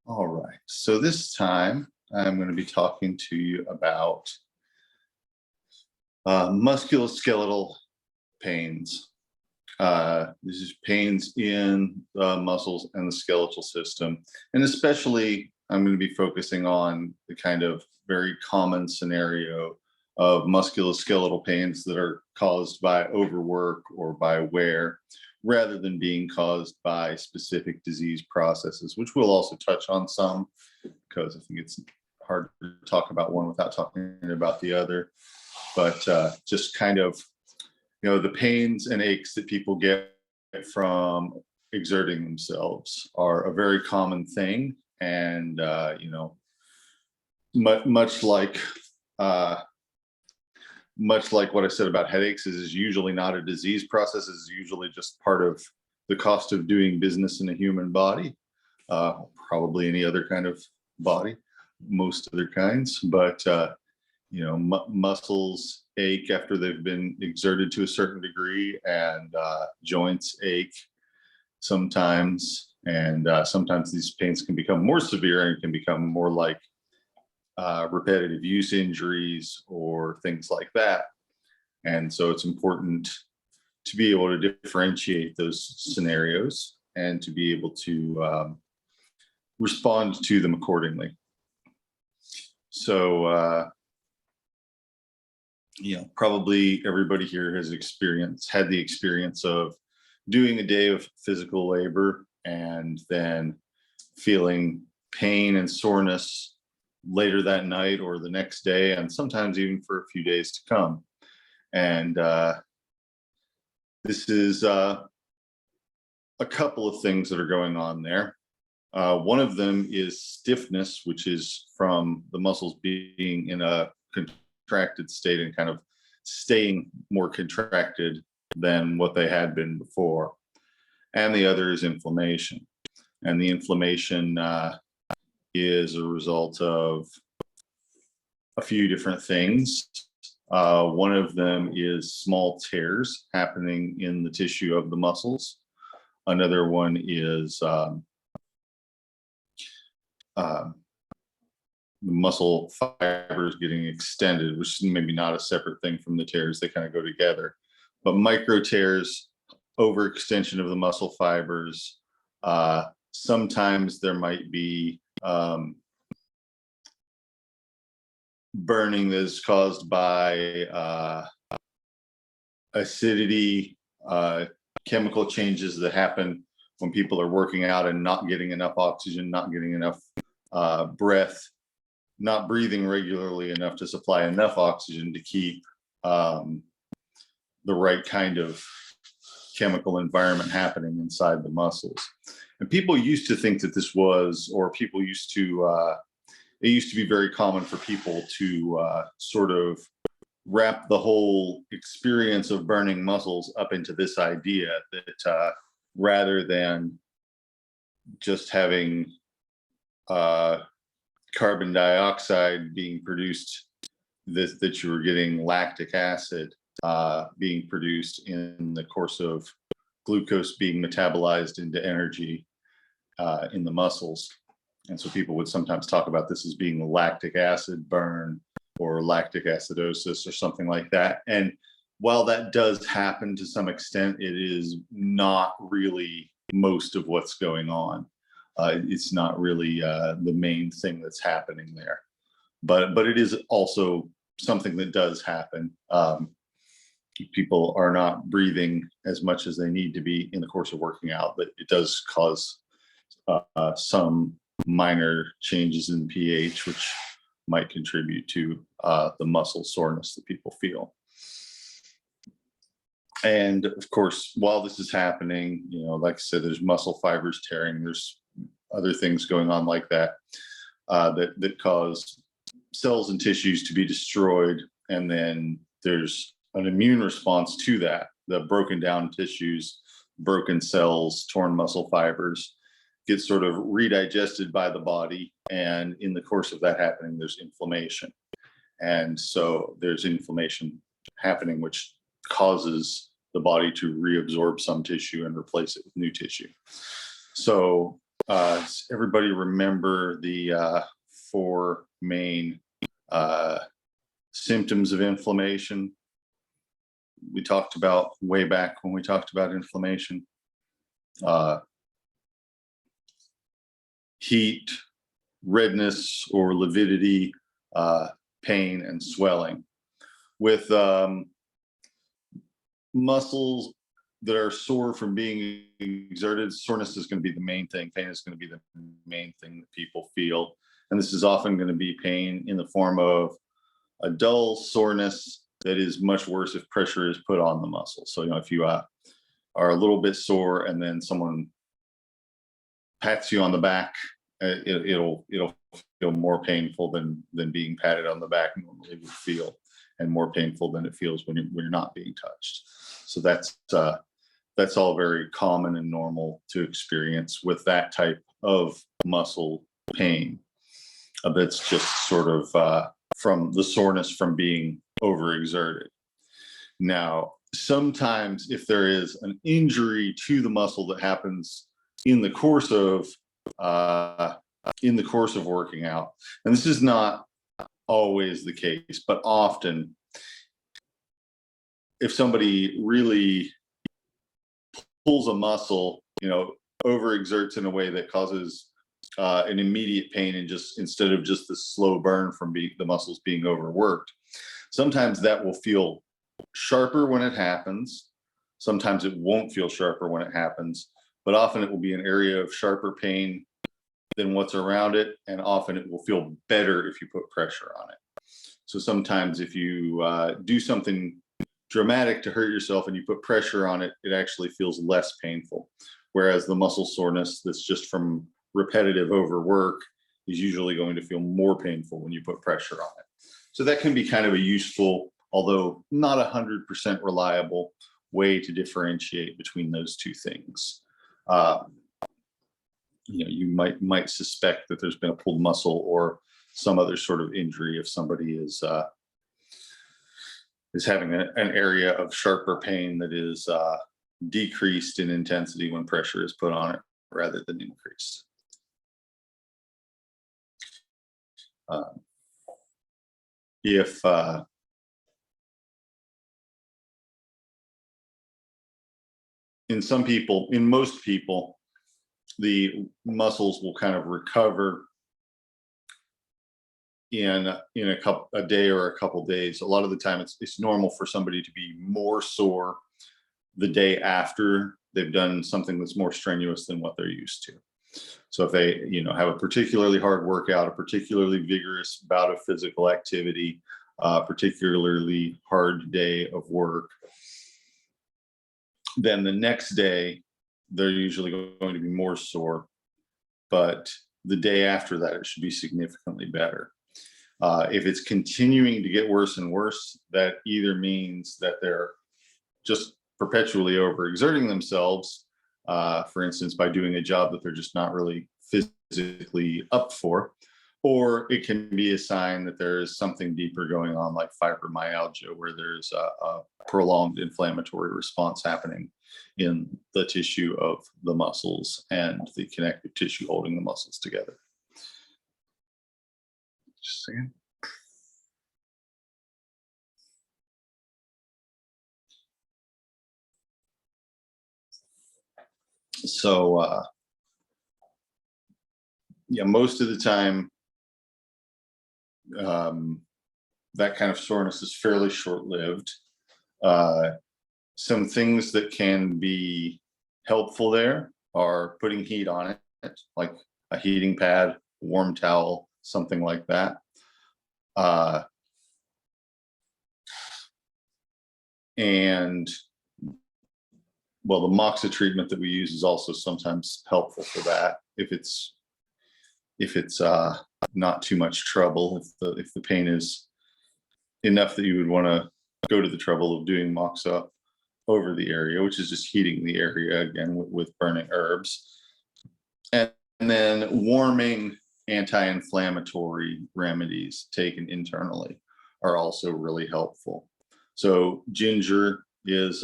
All right. So this time I'm going to be talking to you about musculoskeletal pains. This is pains in the muscles and the skeletal system. And especially, I'm going to be focusing on the kind of very common scenario of musculoskeletal pains that are caused by overwork or by wear, rather than being caused by specific disease processes, which we'll also touch on some, because I think it's hard to talk about one without talking about the other. But just kind of, the pains and aches that people get from exerting themselves are a very common thing. And, much like what I said about headaches is usually not a disease process, is usually just part of the cost of doing business in a human body, probably any other kind of body, most other kinds. But, muscles ache after they've been exerted to a certain degree, and joints ache sometimes. And sometimes these pains can become more severe and can become more like repetitive use injuries or things like that. And so it's important to be able to differentiate those scenarios and to be able to respond to them accordingly. So, probably everybody here has had the experience of doing a day of physical labor and then feeling pain and soreness later that night or the next day, and sometimes even for a few days to come. And this is a couple of things that are going on there. One of them is stiffness, which is from the muscles being in a contracted state and kind of staying more contracted than what they had been before. And the other is inflammation. And the inflammation is a result of a few different things. One of them is small tears happening in the tissue of the muscles. Another one is the muscle fibers getting extended, which is maybe not a separate thing from the tears. They kind of go together. But micro tears, overextension of the muscle fibers. Sometimes there might be burning that is caused by acidity, chemical changes that happen when people are working out and not getting enough oxygen, not getting enough breath, not breathing regularly enough to supply enough oxygen to keep the right kind of chemical environment happening inside the muscles. And people used to think that this was, or people used to, it used to be very common for people to sort of wrap the whole experience of burning muscles up into this idea that rather than just having carbon dioxide being produced, that you were getting lactic acid being produced in the course of glucose being metabolized into energy in the muscles. And so people would sometimes talk about this as being a lactic acid burn or lactic acidosis or something like that. And while that does happen to some extent, it is not really most of what's going on. It's not really the main thing that's happening there. But it is also something that does happen. People are not breathing as much as they need to be in the course of working out, but it does cause some minor changes in pH, which might contribute to the muscle soreness that people feel. And of course, while this is happening, like I said, there's muscle fibers tearing, there's other things going on like that, that cause cells and tissues to be destroyed. And then there's an immune response to that. The broken down tissues, broken cells, torn muscle fibers get sort of redigested by the body. And in the course of that happening, there's inflammation. And so there's inflammation happening, which causes the body to reabsorb some tissue and replace it with new tissue. So Does everybody remember the 4 main symptoms of inflammation we talked about way back when we talked about inflammation? Heat, redness or lividity, pain, and swelling. With muscles that are sore from being exerted, soreness is going to be the main thing. Pain is going to be the main thing that people feel. And this is often going to be pain in the form of a dull soreness that is much worse if pressure is put on the muscle. So, if you are a little bit sore and then someone pats you on the back, it'll feel more painful than being patted on the back normally would feel, and more painful than it feels when you're not being touched. So that's all very common and normal to experience with that type of muscle pain. That's just sort of from the soreness from being overexerted. Now, sometimes if there is an injury to the muscle that happens in the course of working out, and this is not always the case, but often, if somebody really pulls a muscle, overexerts in a way that causes an immediate pain, and instead of just the slow burn from the muscles being overworked, sometimes that will feel sharper when it happens. Sometimes it won't feel sharper when it happens, but often it will be an area of sharper pain than what's around it, and often it will feel better if you put pressure on it. So sometimes if you do something dramatic to hurt yourself and you put pressure on it, it actually feels less painful. Whereas the muscle soreness that's just from repetitive overwork is usually going to feel more painful when you put pressure on it. So that can be kind of a useful, although not 100% reliable, way to differentiate between those two things. You might suspect that there's been a pulled muscle or some other sort of injury if somebody is having an area of sharper pain that is decreased in intensity when pressure is put on it rather than increased. If in most people, the muscles will kind of recover in a day or a couple days. A lot of the time, it's normal for somebody to be more sore the day after they've done something that's more strenuous than what they're used to. So if they, have a particularly hard workout, a particularly vigorous bout of physical activity, a particularly hard day of work, then the next day they're usually going to be more sore, but the day after that, it should be significantly better. If it's continuing to get worse and worse, that either means that they're just perpetually overexerting themselves, for instance, by doing a job that they're just not really physically up for, or it can be a sign that there is something deeper going on, like fibromyalgia, where there's a prolonged inflammatory response happening in the tissue of the muscles and the connective tissue holding the muscles together. Just a second. So, most of the time, that kind of soreness is fairly short-lived. Some things that can be helpful there are putting heat on it, like a heating pad, warm towel, something like that. And the moxa treatment that we use is also sometimes helpful for that. If it's not too much trouble, if the pain is enough that you would want to go to the trouble of doing moxa over the area, which is just heating the area again with burning herbs. And then warming anti-inflammatory remedies taken internally are also really helpful. So ginger is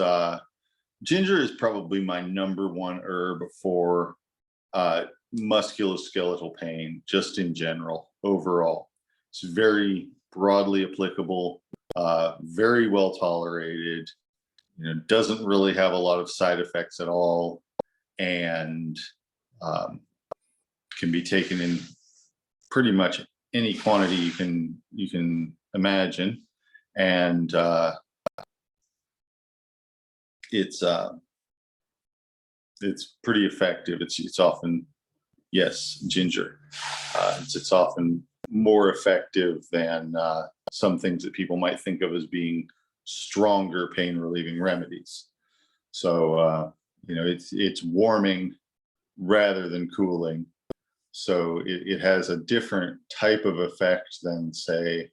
probably my number one herb for musculoskeletal pain, just in general, overall. It's very broadly applicable, very well tolerated, doesn't really have a lot of side effects at all, and can be taken in pretty much any quantity you can imagine, and it's pretty effective. It's often, yes, ginger. It's often more effective than some things that people might think of as being stronger pain relieving remedies. So it's warming rather than cooling. So it has a different type of effect than, say,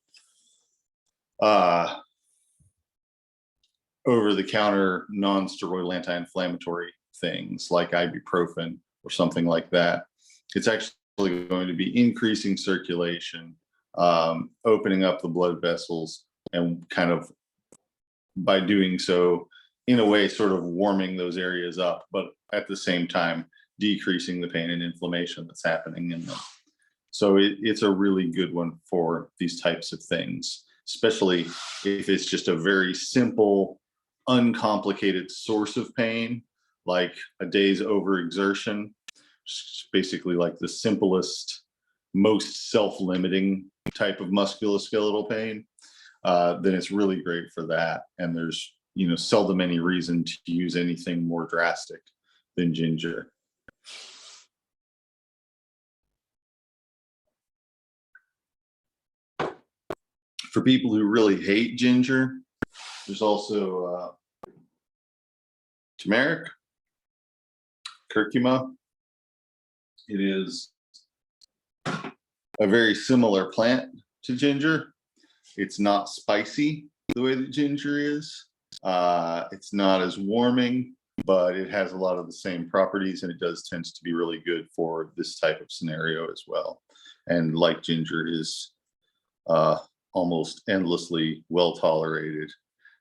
over-the-counter non-steroidal anti-inflammatory things like ibuprofen or something like that. It's actually going to be increasing circulation, opening up the blood vessels, and kind of, by doing so, in a way, sort of warming those areas up, but at the same time, decreasing the pain and inflammation that's happening in them. So it's a really good one for these types of things, especially if it's just a very simple, uncomplicated source of pain, like a day's overexertion, basically like the simplest, most self-limiting type of musculoskeletal pain. Then it's really great for that. And there's seldom any reason to use anything more drastic than ginger. For people who really hate ginger, there's also turmeric, curcuma. It is a very similar plant to ginger. It's not spicy the way that ginger is. It's not as warming, but it has a lot of the same properties, and it tends to be really good for this type of scenario as well. And like ginger, is almost endlessly well tolerated,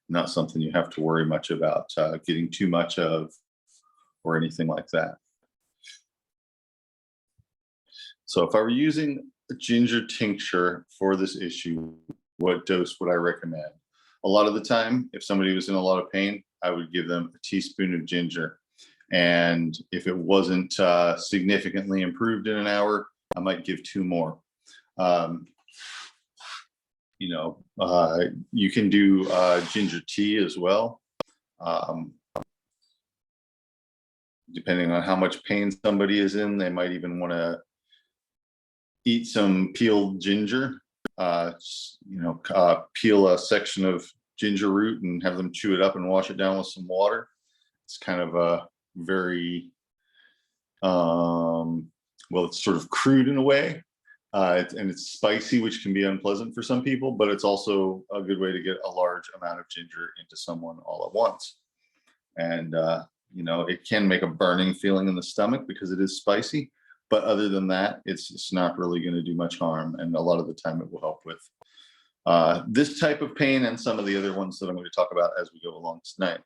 not something you have to worry much about getting too much of or anything like that. So if I were using a ginger tincture for this issue, what dose would I recommend? A lot of the time, if somebody was in a lot of pain, I would give them a teaspoon of ginger. And if it wasn't significantly improved in an hour, I might give 2 more. You can do ginger tea as well. Depending on how much pain somebody is in, they might even want to eat some peeled ginger. Peel a section of ginger root and have them chew it up and wash it down with some water. It's kind of a very, it's sort of crude in a way. And it's spicy, which can be unpleasant for some people, but it's also a good way to get a large amount of ginger into someone all at once. And, it can make a burning feeling in the stomach because it is spicy, but other than that, it's not really going to do much harm. And a lot of the time it will help with this type of pain and some of the other ones that I'm going to talk about as we go along tonight.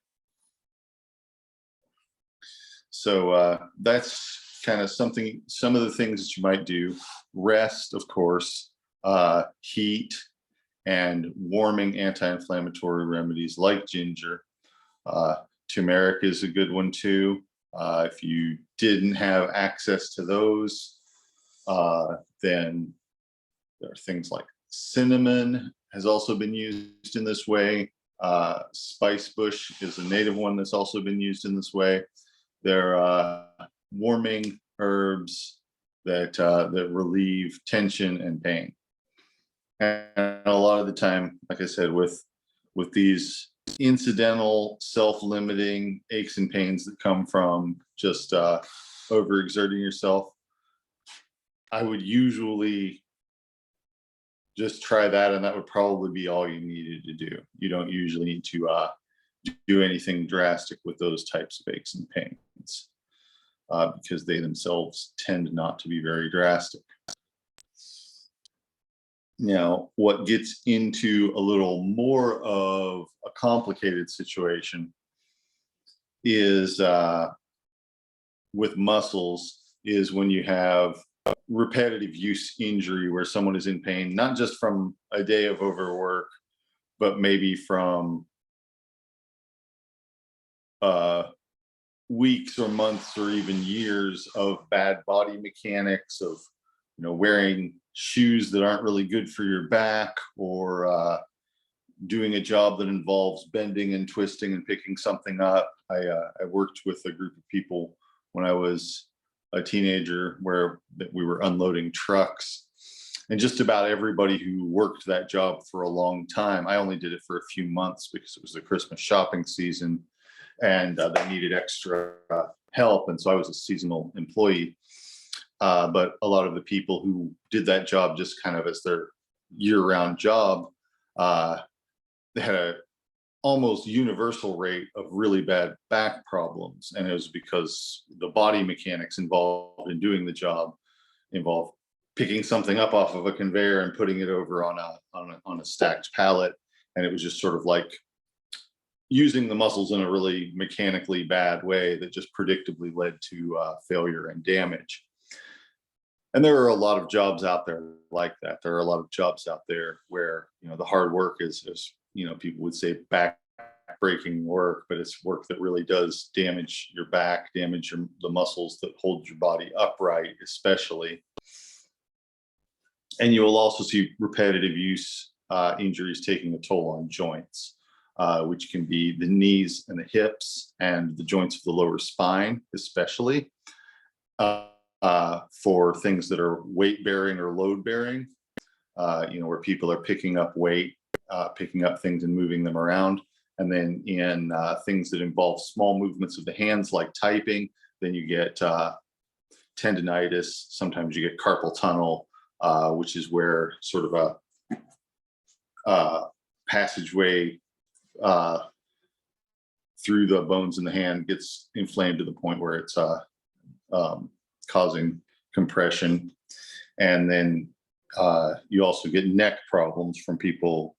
So that's kind of some of the things that you might do. Rest, of course, heat, and warming anti-inflammatory remedies like ginger. Turmeric is a good one too. If you didn't have access to those, then there are things like cinnamon has also been used in this way. Spice bush is a native one that's also been used in this way. They're warming herbs that relieve tension and pain. And a lot of the time, like I said, with these incidental self-limiting aches and pains that come from just overexerting yourself, I would usually just try that, and that would probably be all you needed to do. You don't usually need to do anything drastic with those types of aches and pains because they themselves tend not to be very drastic. Now, what gets into a little more of a complicated situation is with muscles. is when you have repetitive use injury where someone is in pain, not just from a day of overwork, but maybe from weeks or months or even years of bad body mechanics, of wearing shoes that aren't really good for your back, or doing a job that involves bending and twisting and picking something up. I worked with a group of people when I was a teenager where we were unloading trucks, and just about everybody who worked that job for a long time, I only did it for a few months because it was the Christmas shopping season, and they needed extra help, and so I was a seasonal employee. But a lot of the people who did that job just kind of as their year-round job, they had a almost universal rate of really bad back problems, and it was because the body mechanics involved in doing the job involved picking something up off of a conveyor and putting it over on a stacked pallet, and it was just sort of like using the muscles in a really mechanically bad way that just predictably led to failure and damage. And there are a lot of jobs out there like that. There are a lot of jobs out there where the hard work is people would say back-breaking work, but it's work that really does damage your back, damage the muscles that hold your body upright, especially. And you will also see repetitive use injuries taking a toll on joints, which can be the knees and the hips and the joints of the lower spine, especially for things that are weight-bearing or load-bearing, where people are picking up weight, picking up things and moving them around. And then in things that involve small movements of the hands, like typing, then you get tendinitis. Sometimes you get carpal tunnel, which is where sort of a passageway through the bones in the hand gets inflamed to the point where it's causing compression. And then you also get neck problems from people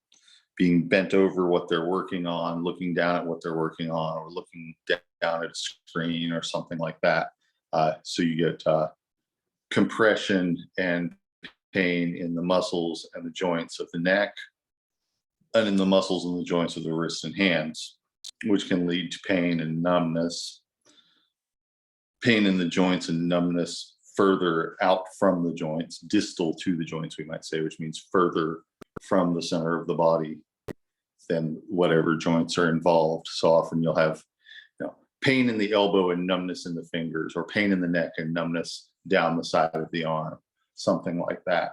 being bent over what they're working on, looking down at what they're working on, or looking down at a screen or something like that. So you get compression and pain in the muscles and the joints of the neck, and in the muscles and the joints of the wrists and hands, which can lead to pain and numbness. Pain in the joints and numbness further out from the joints, distal to the joints, we might say, which means further from the center of the body than whatever joints are involved. So often you'll have pain in the elbow and numbness in the fingers, or pain in the neck and numbness down the side of the arm, something like that.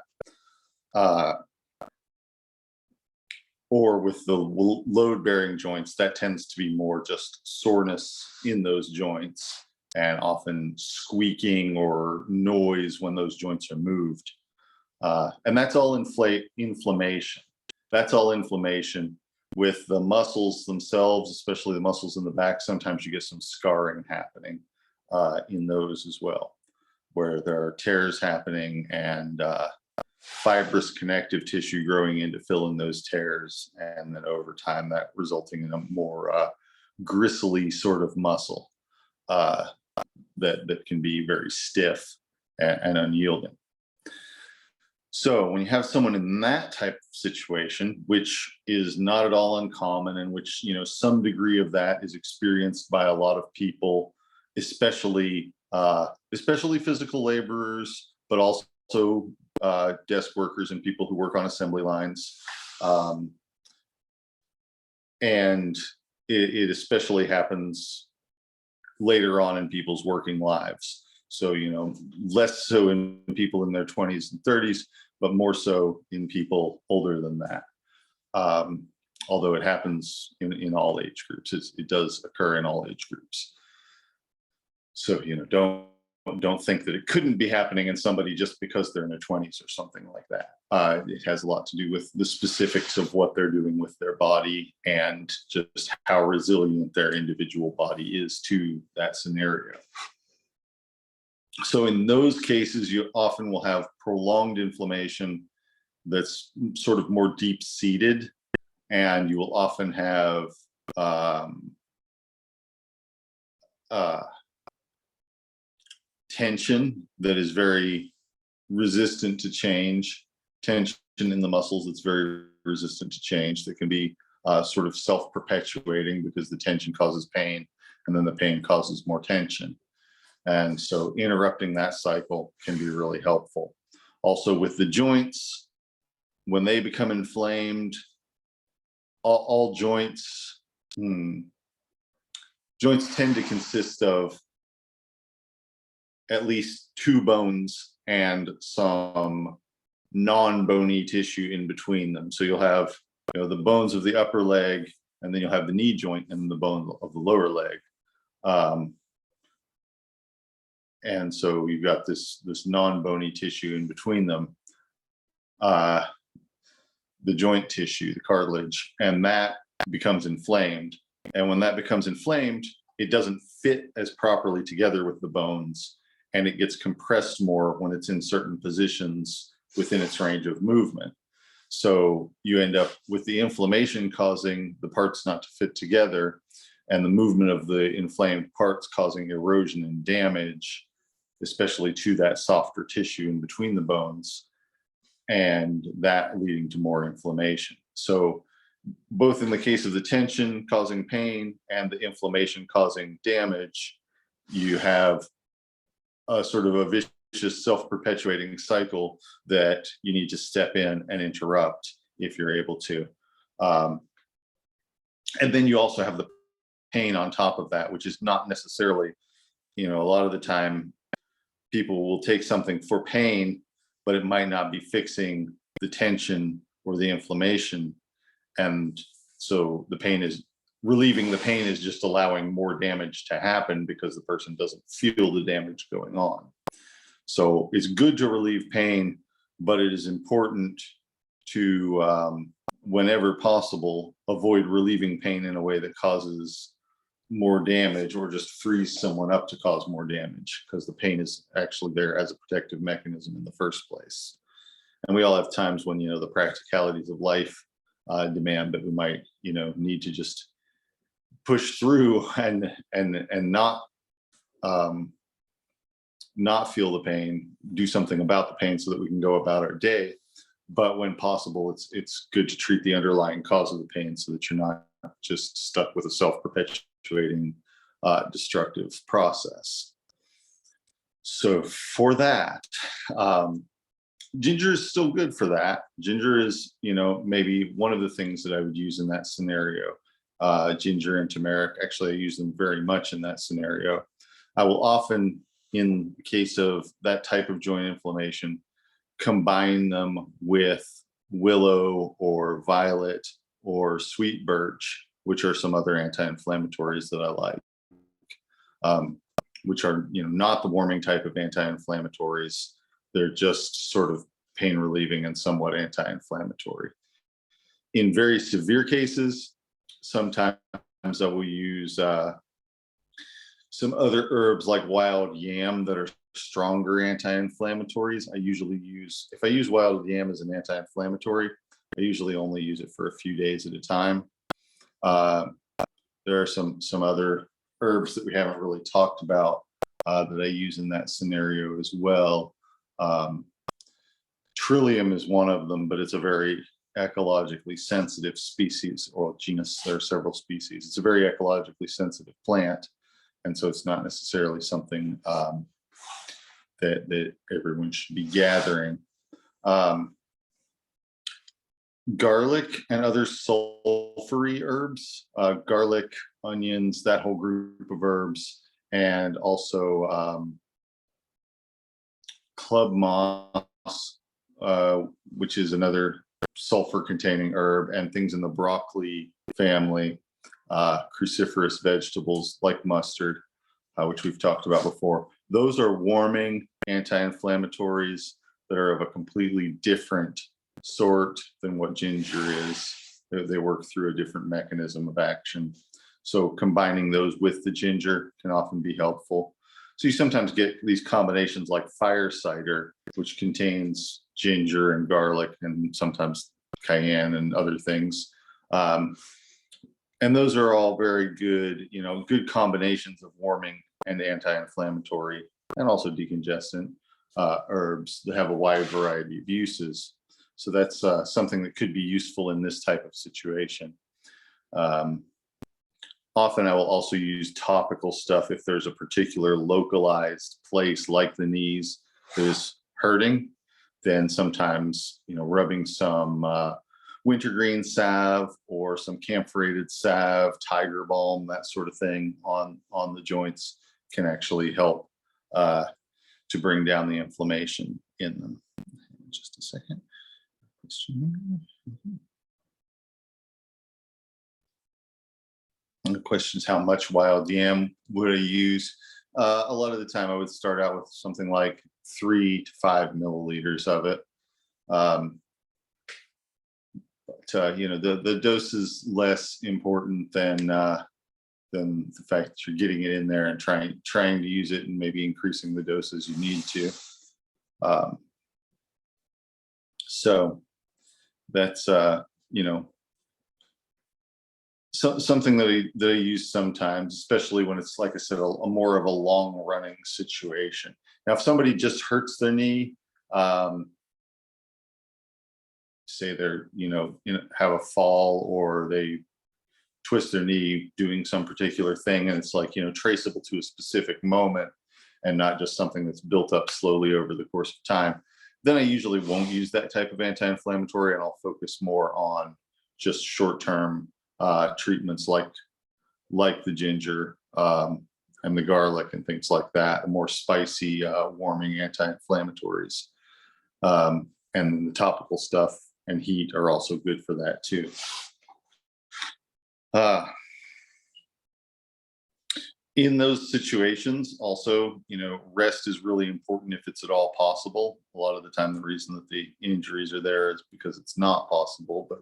Or with the load-bearing joints, that tends to be more just soreness in those joints, and often squeaking or noise when those joints are moved. And that's all inflammation. That's all inflammation. With the muscles themselves, especially the muscles in the back, sometimes you get some scarring happening in those as well, where there are tears happening and fibrous connective tissue growing in to fill in those tears, and then over time that resulting in a more gristly sort of muscle that can be very stiff and unyielding. So when you have someone in that type of situation, which is not at all uncommon, and which some degree of that is experienced by a lot of people, especially physical laborers, but also desk workers and people who work on assembly lines. And it especially happens later on in people's working lives. So, less so in people in their 20s and 30s, but more so in people older than that. Although it happens in all age groups, it does occur in all age groups. So, don't think that it couldn't be happening in somebody just because they're in their 20s or something like that. It has a lot to do with the specifics of what they're doing with their body and just how resilient their individual body is to that scenario. So in those cases, you often will have prolonged inflammation that's sort of more deep-seated, and you will often have tension that is very resistant to change, tension in the muscles that's very resistant to change, that can be sort of self-perpetuating because the tension causes pain and then the pain causes more tension. And so interrupting that cycle can be really helpful. Also with the joints, when they become inflamed, all joints, joints tend to consist of at least two bones and some non-bony tissue in between them. So you'll have, the bones of the upper leg, and then you'll have the knee joint and the bone of the lower leg. And so you've got this non-bony tissue in between them, the joint tissue, the cartilage, and that becomes inflamed. And when that becomes inflamed, it doesn't fit as properly together with the bones, and it gets compressed more when it's in certain positions within its range of movement. So you end up with the inflammation causing the parts not to fit together, and the movement of the inflamed parts causing erosion and damage, especially to that softer tissue in between the bones, and that leading to more inflammation. So both in the case of the tension causing pain and the inflammation causing damage, you have a sort of a vicious self-perpetuating cycle that you need to step in and interrupt if you're able to. And then you also have the pain on top of that, which is not necessarily, a lot of the time people will take something for pain, but it might not be fixing the tension or the inflammation. And so relieving the pain is just allowing more damage to happen because the person doesn't feel the damage going on. So it's good to relieve pain, but it is important to, whenever possible, avoid relieving pain in a way that causes more damage or just frees someone up to cause more damage, because the pain is actually there as a protective mechanism in the first place. And we all have times when, the practicalities of life demand that we might, need to just push through and not feel the pain, do something about the pain so that we can go about our day. But when possible, it's good to treat the underlying cause of the pain so that you're not just stuck with a self-perpetuating destructive process. So for that, ginger is still good for that. Ginger is, maybe one of the things that I would use in that scenario. Ginger and turmeric, actually I use them very much in that scenario. I will often, in the case of that type of joint inflammation, combine them with willow or violet or sweet birch, which are some other anti-inflammatories that I like, which are, not the warming type of anti-inflammatories. They're just sort of pain relieving and somewhat anti-inflammatory. In very severe cases, sometimes I will use some other herbs like wild yam that are stronger anti-inflammatories. If I use wild yam as an anti-inflammatory, I usually only use it for a few days at a time. There are some other herbs that we haven't really talked about that I use in that scenario as well. Trillium is one of them, but it's a very ecologically sensitive species or genus. There are several species. It's a very ecologically sensitive plant, and so it's not necessarily something that everyone should be gathering. Garlic and other sulfury herbs, garlic, onions, that whole group of herbs, and also club moss, which is another sulfur-containing herb, and things in the broccoli family, cruciferous vegetables like mustard, which we've talked about before. Those are warming anti-inflammatories that are of a completely different sort than what ginger is. They work through a different mechanism of action. So combining those with the ginger can often be helpful. So you sometimes get these combinations like fire cider, which contains ginger and garlic and sometimes cayenne and other things. And those are all very good, good combinations of warming and anti-inflammatory and also decongestant herbs that have a wide variety of uses. So that's something that could be useful in this type of situation. Often I will also use topical stuff if there's a particular localized place like the knees that is hurting. Then sometimes, rubbing some wintergreen salve or some camphorated salve, tiger balm, that sort of thing on the joints can actually help to bring down the inflammation in them. Just a second. And the question is, how much wild yam would I use? A lot of the time I would start out with something like 3 to 5 milliliters of it. The dose is less important than the fact that you're getting it in there and trying to use it and maybe increasing the dose as you need to. So that's something that I use sometimes, especially when it's, like I said, a more of a long running situation. Now, if somebody just hurts their knee, say they're have a fall or they twist their knee doing some particular thing, and it's like traceable to a specific moment and not just something that's built up slowly over the course of time, then I usually won't use that type of anti-inflammatory, and I'll focus more on just short-term treatments like the ginger and the garlic and things like that, more spicy warming anti-inflammatories. And the topical stuff and heat are also good for that too. In those situations also, rest is really important if it's at all possible. A lot of the time the reason that the injuries are there is because it's not possible, but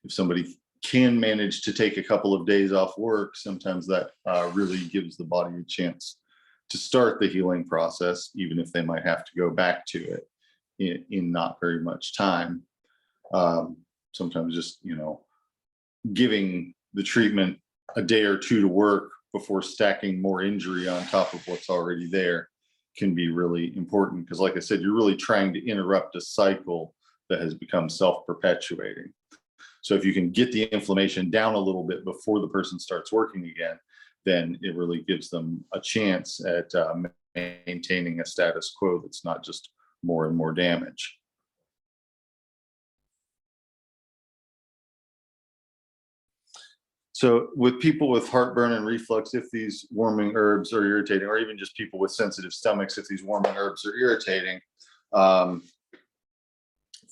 if somebody can manage to take a couple of days off work, sometimes that really gives the body a chance to start the healing process, even if they might have to go back to it in not very much time. Sometimes just, giving the treatment a day or two to work before stacking more injury on top of what's already there can be really important, because like I said, you're really trying to interrupt a cycle that has become self-perpetuating. So if you can get the inflammation down a little bit before the person starts working again, then it really gives them a chance at maintaining a status quo that's not just more and more damage. So with people with heartburn and reflux, if these warming herbs are irritating, or even just people with sensitive stomachs, if these warming herbs are irritating,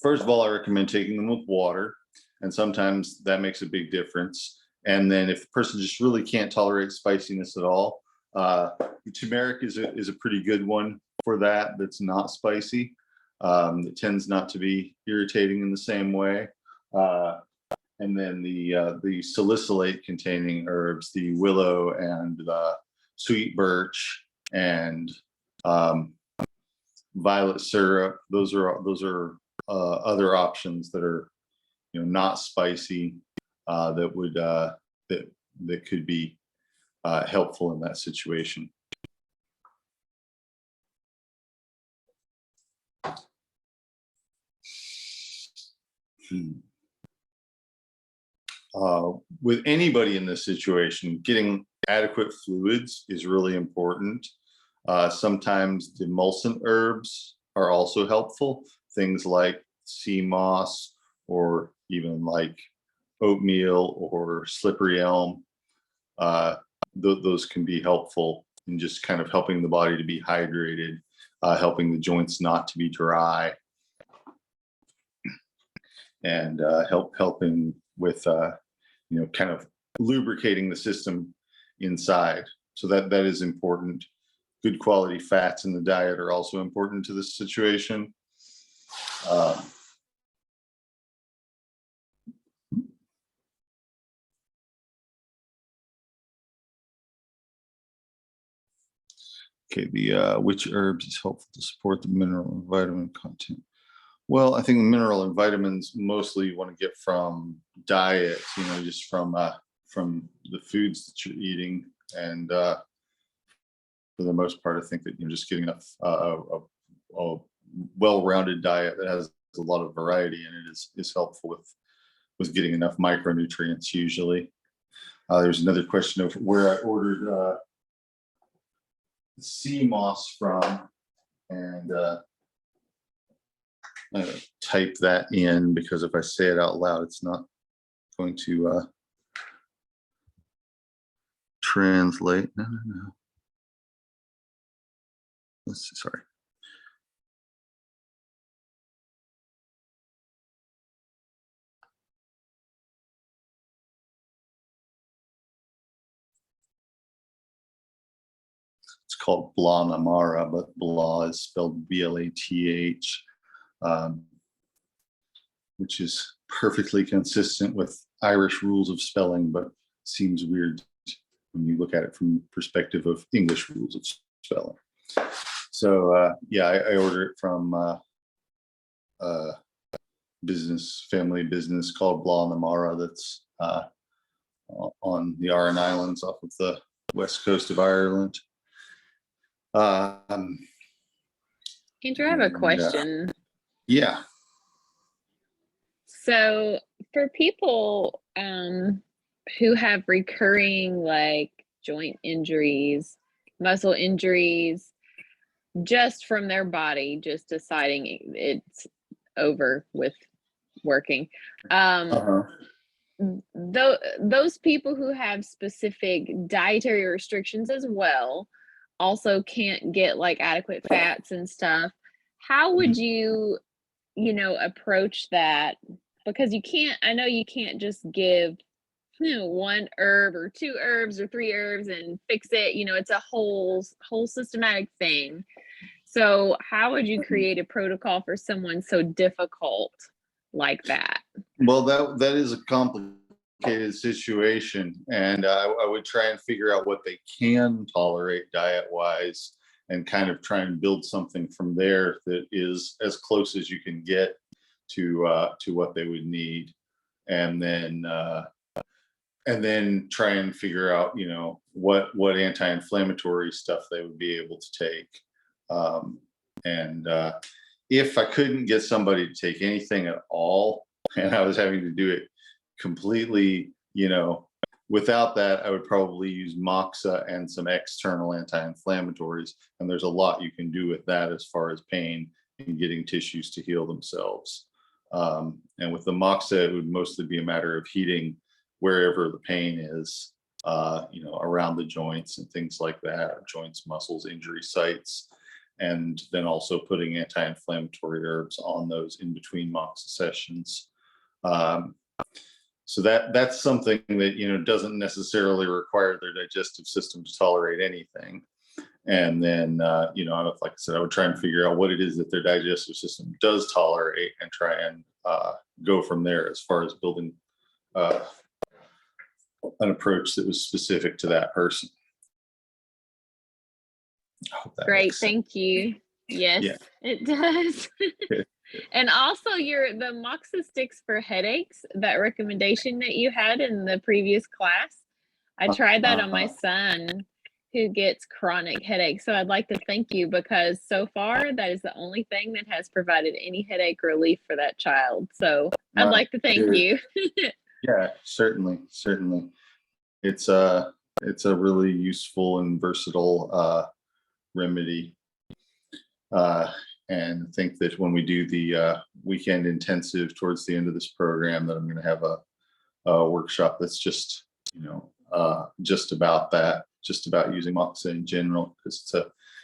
first of all, I recommend taking them with water. And sometimes that makes a big difference. And then if the person just really can't tolerate spiciness at all, turmeric is a pretty good one for that. That's not spicy. It tends not to be irritating in the same way. And then the salicylate containing herbs, the willow and the sweet birch and violet syrup. Those are other options that are not spicy, that would that could be helpful in that situation. With anybody in this situation, getting adequate fluids is really important. Sometimes demulcent herbs are also helpful. Things like sea moss, or even like oatmeal or slippery elm. Those can be helpful in just kind of helping the body to be hydrated, helping the joints not to be dry, and helping with kind of lubricating the system inside. So that is important. Good quality fats in the diet are also important to this situation. Okay, which herbs is helpful to support the mineral and vitamin content? Well, I think the mineral and vitamins mostly you want to get from diet, just from the foods that you're eating, and for the most part, I think that just getting a well-rounded diet that has a lot of variety in it is helpful with getting enough micronutrients usually. There's another question of where I ordered sea moss from, and I'm going to type that in because if I say it out loud, it's not going to translate. No. Let's see, sorry. It's called Blah Namara, but Blah is spelled B-L-A-T-H, which is perfectly consistent with Irish rules of spelling, but seems weird when you look at it from the perspective of English rules of spelling. So yeah, I order it from family business called Blah Namara that's on the Aran Islands off of the west coast of Ireland. Andrew, I have a question. Yeah. So for people who have recurring like joint injuries, muscle injuries, just from their body, just deciding it's over with working. Those people who have specific dietary restrictions as well also can't get like adequate fats and stuff. How would you approach that? Because I know you can't just give one herb or two herbs or three herbs and fix it. It's a whole systematic thing. So how would you create a protocol for someone so difficult like that? Well, that is a complicated situation, and I would try and figure out what they can tolerate diet-wise and kind of try and build something from there that is as close as you can get to what they would need, and then try and figure out what anti-inflammatory stuff they would be able to take. If I couldn't get somebody to take anything at all, and I was having to do it completely, without that, I would probably use moxa and some external anti-inflammatories. And there's a lot you can do with that as far as pain and getting tissues to heal themselves. And with the moxa, it would mostly be a matter of heating wherever the pain is, around the joints and things like that, joints, muscles, injury sites, and then also putting anti-inflammatory herbs on those in between moxa sessions. So that's something that doesn't necessarily require their digestive system to tolerate anything. And then like I said, I would try and figure out what it is that their digestive system does tolerate and try and go from there as far as building an approach that was specific to that person. Great, thank you. Yes, yeah. It does. And also the moxa sticks for headaches, that recommendation that you had in the previous class, I tried that on my son who gets chronic headaches. So I'd like to thank you because so far that is the only thing that has provided any headache relief for that child. So I'd like to thank you. Yeah, certainly. It's a really useful and versatile remedy. And I think that when we do the weekend intensive towards the end of this program, that I'm going to have a workshop that's just, just about that, just about using moxa in general, because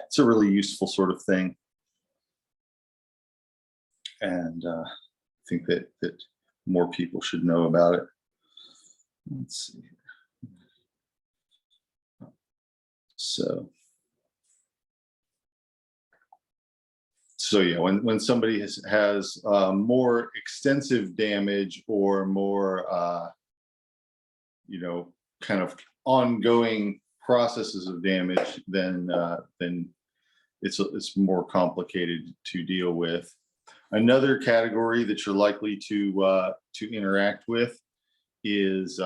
it's a really useful sort of thing. And I think that more people should know about it. Let's see. So yeah, when somebody has more extensive damage or more kind of ongoing processes of damage, then it's more complicated to deal with. Another category that you're likely to interact with is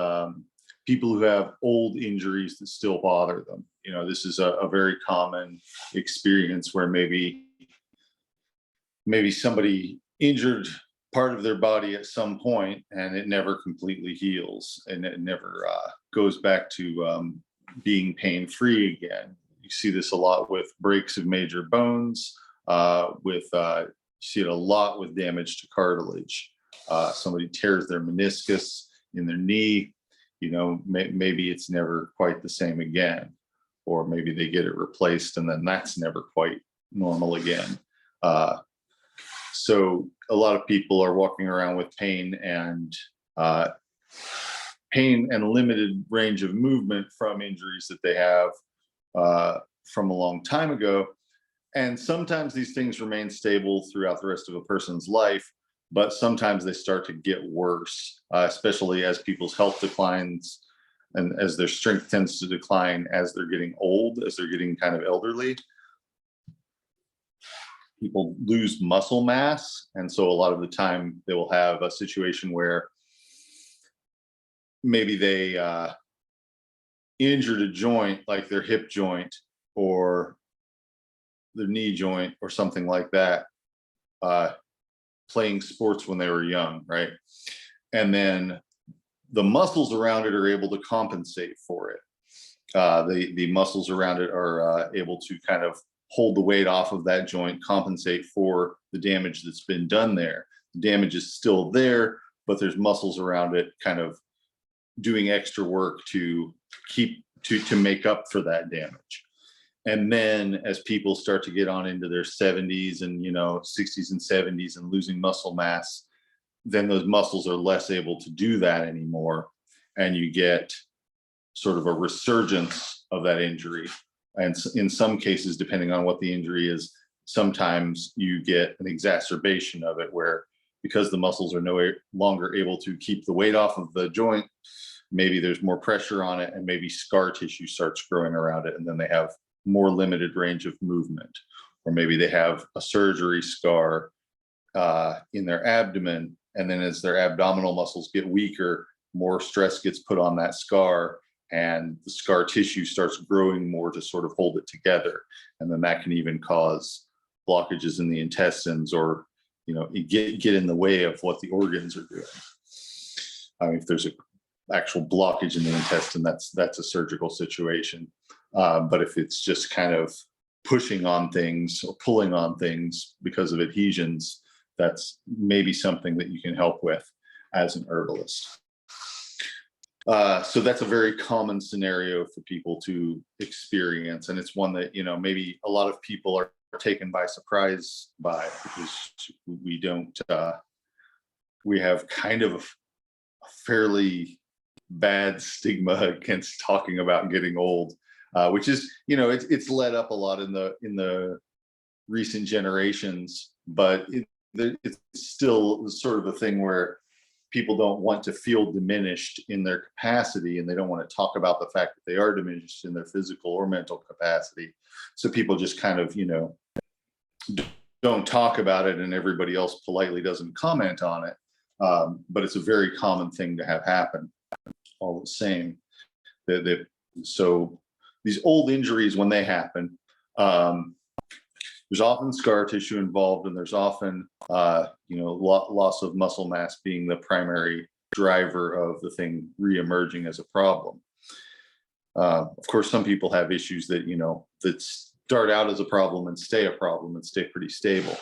people who have old injuries that still bother them. this is a very common experience where maybe somebody injured part of their body at some point and it never completely heals and it never goes back to being pain-free again. You see this a lot with breaks of major bones, you see it a lot with damage to cartilage. Somebody tears their meniscus in their knee, maybe it's never quite the same again, or maybe they get it replaced and then that's never quite normal again. So a lot of people are walking around with pain and limited range of movement from injuries that they have from a long time ago. And sometimes these things remain stable throughout the rest of a person's life, but sometimes they start to get worse, especially as people's health declines and as their strength tends to decline as they're getting old, as they're getting kind of elderly. People lose muscle mass. And so a lot of the time they will have a situation where maybe they injured a joint, like their hip joint or their knee joint or something like that, playing sports when they were young, right? And then the muscles around it are able to compensate for it. The muscles around it are able to kind of hold the weight off of that joint, compensate for the damage that's been done there. The damage is still there, but there's muscles around it kind of doing extra work to make up for that damage. And then as people start to get on into their 70s and 60s and 70s and losing muscle mass, then those muscles are less able to do that anymore. And you get sort of a resurgence of that injury. And in some cases, depending on what the injury is, sometimes you get an exacerbation of it where because the muscles are no longer able to keep the weight off of the joint, maybe there's more pressure on it and maybe scar tissue starts growing around it. And then they have more limited range of movement, or maybe they have a surgery scar in their abdomen. And then as their abdominal muscles get weaker, more stress gets put on that scar and the scar tissue starts growing more to sort of hold it together. And then that can even cause blockages in the intestines or, get in the way of what the organs are doing. I mean, if there's an actual blockage in the intestine, that's a surgical situation. But if it's just kind of pushing on things or pulling on things because of adhesions, that's maybe something that you can help with as an herbalist. So that's a very common scenario for people to experience. And it's one that, maybe a lot of people are taken by surprise by, because we have kind of a fairly bad stigma against talking about getting old, which is, it's led up a lot in the recent generations, but it's still sort of a thing where people don't want to feel diminished in their capacity, and they don't want to talk about the fact that they are diminished in their physical or mental capacity. So people just kind of, don't talk about it, and everybody else politely doesn't comment on it. But it's a very common thing to have happen all the same. So these old injuries, when they happen, there's often scar tissue involved, and there's often, loss of muscle mass being the primary driver of the thing reemerging as a problem. Of course, some people have issues that, that start out as a problem and stay a problem and stay pretty stable.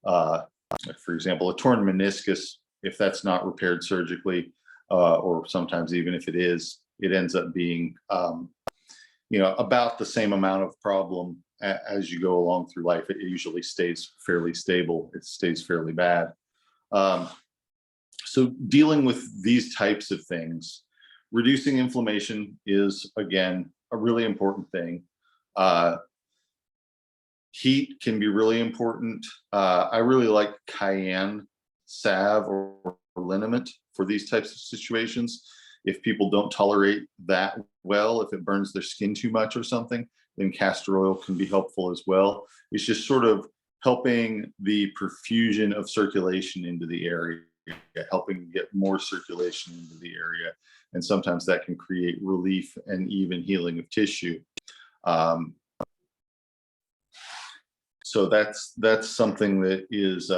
For example, a torn meniscus, if that's not repaired surgically, or sometimes even if it is, it ends up being, about the same amount of problem as you go along through life. It usually stays fairly stable. It stays fairly bad. So dealing with these types of things, reducing inflammation is, again, a really important thing. Heat can be really important. I really like cayenne salve or liniment for these types of situations. If people don't tolerate that well, if it burns their skin too much or something, then castor oil can be helpful as well. It's just sort of helping the perfusion of circulation into the area, helping get more circulation into the area. And sometimes that can create relief and even healing of tissue. So that's something that is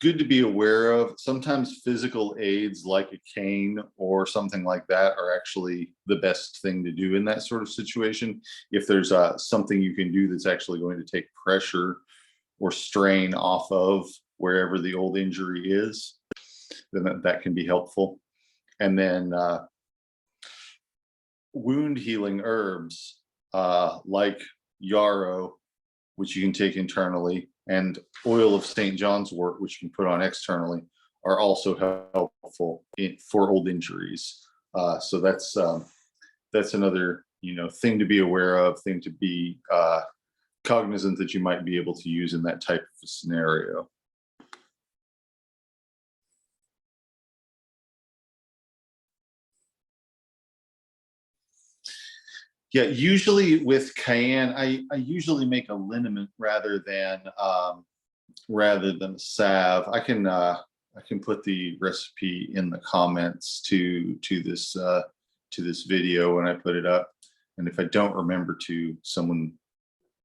good to be aware of. Sometimes physical aids like a cane or something like that are actually the best thing to do in that sort of situation. If there's something you can do that's actually going to take pressure or strain off of wherever the old injury is, then that can be helpful. And then wound healing herbs like yarrow, which you can take internally, and oil of St. John's wort, which you can put on externally, are also helpful for old injuries. So that's another thing to be aware of, thing to be cognizant that you might be able to use in that type of a scenario. Yeah, usually with cayenne, I usually make a liniment rather than a salve. I can put the recipe in the comments to this video when I put it up. And if I don't remember to, someone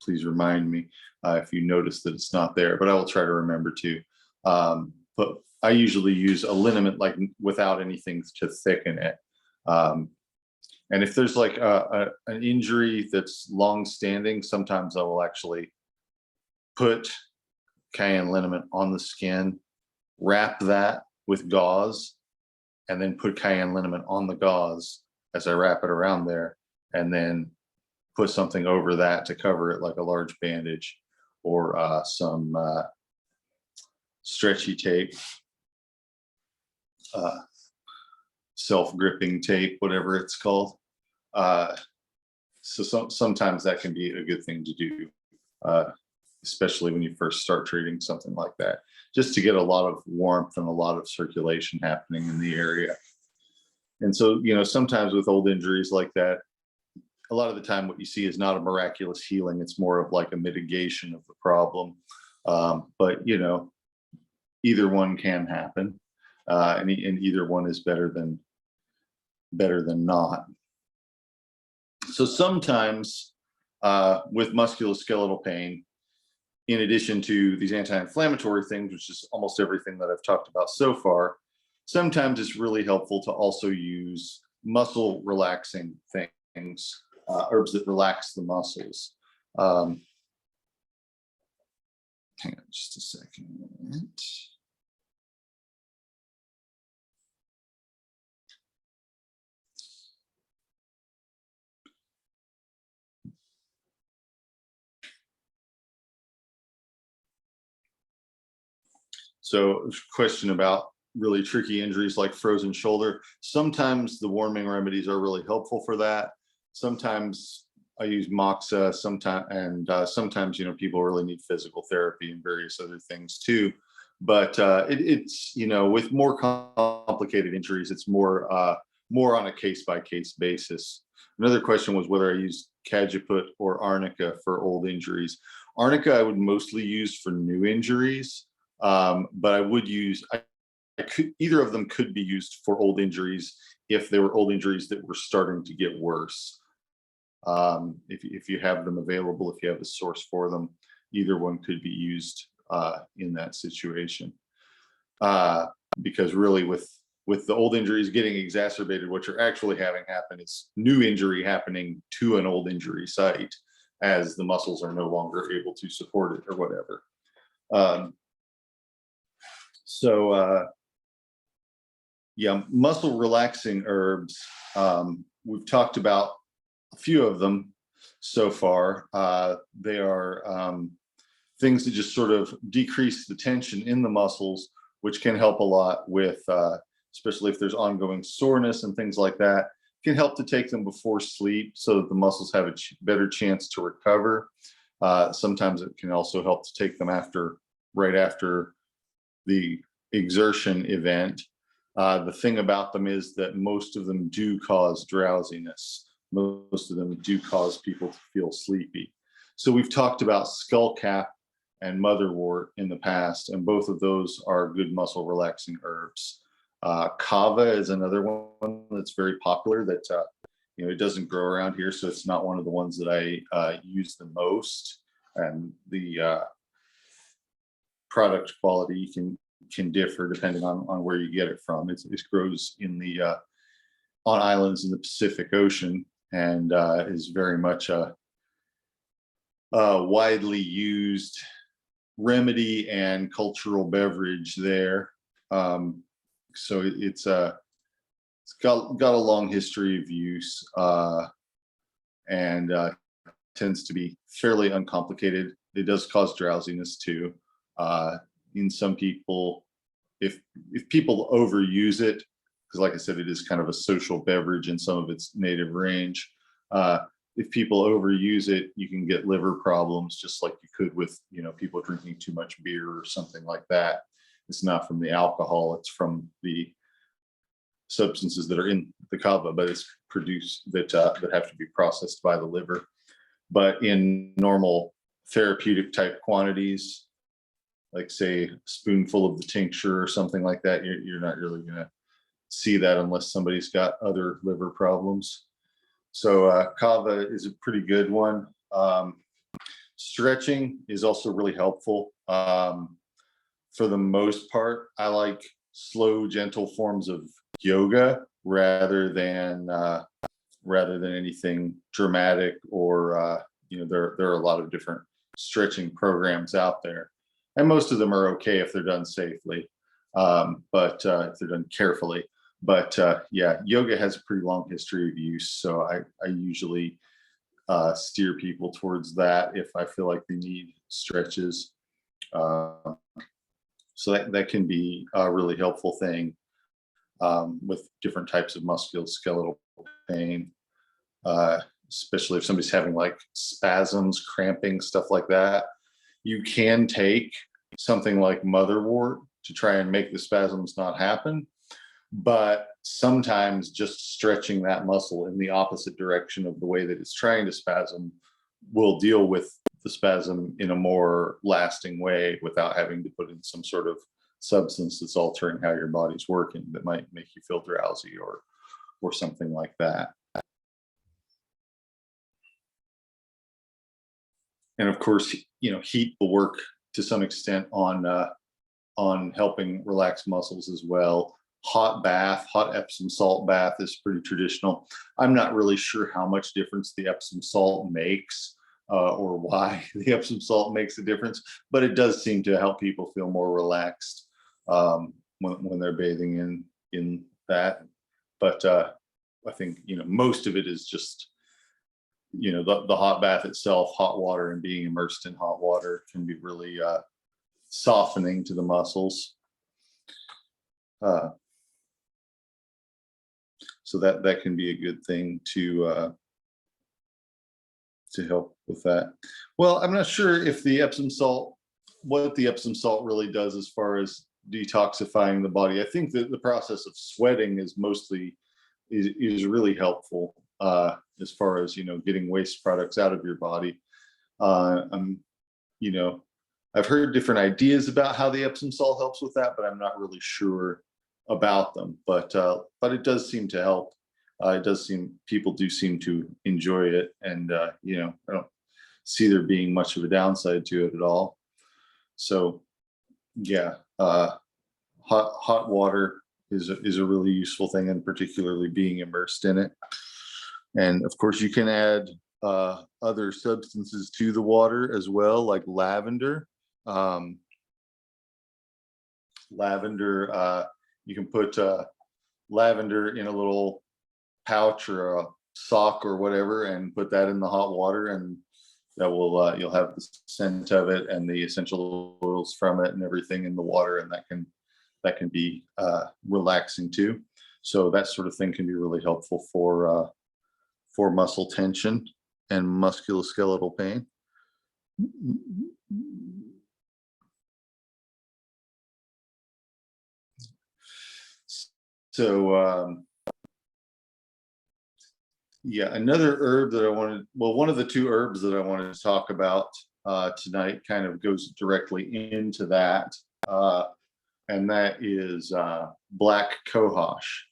please remind me if you notice that it's not there. But I will try to remember to. But I usually use a liniment like without anything to thicken it. And if there's like an injury that's long-standing, sometimes I will actually put cayenne liniment on the skin, wrap that with gauze, and then put cayenne liniment on the gauze as I wrap it around there, and then put something over that to cover it, like a large bandage or some stretchy tape, self-gripping tape, whatever it's called. So sometimes that can be a good thing to do, especially when you first start treating something like that, just to get a lot of warmth and a lot of circulation happening in the area. And so, sometimes with old injuries like that, a lot of the time what you see is not a miraculous healing. It's more of like a mitigation of the problem. But, either one can happen, and either one is better than not. So sometimes with musculoskeletal pain, in addition to these anti-inflammatory things, which is almost everything that I've talked about so far, sometimes it's really helpful to also use muscle relaxing things, herbs that relax the muscles. Hang on just a second. So, question about really tricky injuries like frozen shoulder. Sometimes the warming remedies are really helpful for that. Sometimes I use moxa, sometimes people really need physical therapy and various other things too. But it's with more complicated injuries, it's more on a case-by-case basis. Another question was whether I use cajeput or arnica for old injuries. Arnica I would mostly use for new injuries. But I would use, either of them could be used for old injuries if they were old injuries that were starting to get worse. If you have them available, if you have a source for them, either one could be used in that situation. Because really with the old injuries getting exacerbated, what you're actually having happen is new injury happening to an old injury site as the muscles are no longer able to support it or whatever. So yeah, muscle relaxing herbs. We've talked about a few of them so far. They are things that just sort of decrease the tension in the muscles, which can help a lot with, especially if there's ongoing soreness and things like that. It can help to take them before sleep so that the muscles have a better chance to recover. Sometimes it can also help to take them right after the exertion event. The thing about them is that most of them do cause drowsiness. Most of them do cause people to feel sleepy. So we've talked about skullcap and motherwort in the past, and both of those are good muscle relaxing herbs. Kava is another one that's very popular that it doesn't grow around here, so it's not one of the ones that I use the most. And the product quality can differ depending on where you get it from. It grows in the on islands in the Pacific Ocean, and is very much a widely used remedy and cultural beverage there. So it's got a long history of use, and tends to be fairly uncomplicated. It does cause drowsiness too. In some people, if people overuse it, because like I said, it is kind of a social beverage in some of its native range. If people overuse it, you can get liver problems, just like you could with people drinking too much beer or something like that. It's not from the alcohol; it's from the substances that are in the kava, but it's produced that have to be processed by the liver. But in normal therapeutic type quantities, like say a spoonful of the tincture or something like that, you're not really going to see that unless somebody's got other liver problems. So kava is a pretty good one. Stretching is also really helpful. For the most part, I like slow, gentle forms of yoga rather than anything dramatic, or there are a lot of different stretching programs out there, and most of them are okay if they're done safely, but if they're done carefully. But yeah, yoga has a pretty long history of use, so I usually steer people towards that if I feel like they need stretches. So that can be a really helpful thing with different types of musculoskeletal pain, especially if somebody's having like spasms, cramping, stuff like that. You can take something like motherwort to try and make the spasms not happen, but sometimes just stretching that muscle in the opposite direction of the way that it's trying to spasm will deal with the spasm in a more lasting way without having to put in some sort of substance that's altering how your body's working that might make you feel drowsy or something like that. And of course, heat will work to some extent on helping relax muscles as well. Hot Epsom salt bath is pretty traditional. I'm not really sure how much difference the Epsom salt makes, or why the Epsom salt makes a difference, but it does seem to help people feel more relaxed when they're bathing in that. But I think most of it is just the hot bath itself, hot water, and being immersed in hot water can be really softening to the muscles. So that can be a good thing to help with that. Well, I'm not sure if what the Epsom salt really does as far as detoxifying the body. I think that the process of sweating is really helpful as far as getting waste products out of your body. I've heard different ideas about how the Epsom salt helps with that, but I'm not really sure about them. But it does seem to help. People do seem to enjoy it, and I don't see there being much of a downside to it at all. So yeah, hot water is a really useful thing, and particularly being immersed in it. And of course, you can add other substances to the water as well, like lavender. You can put lavender in a little pouch or a sock or whatever, and put that in the hot water, and that will you'll have the scent of it and the essential oils from it and everything in the water, and that can be relaxing too. So that sort of thing can be really helpful for muscle tension and musculoskeletal pain. So yeah, another herb that one of the two herbs that I wanted to talk about tonight kind of goes directly into that, and that is black cohosh.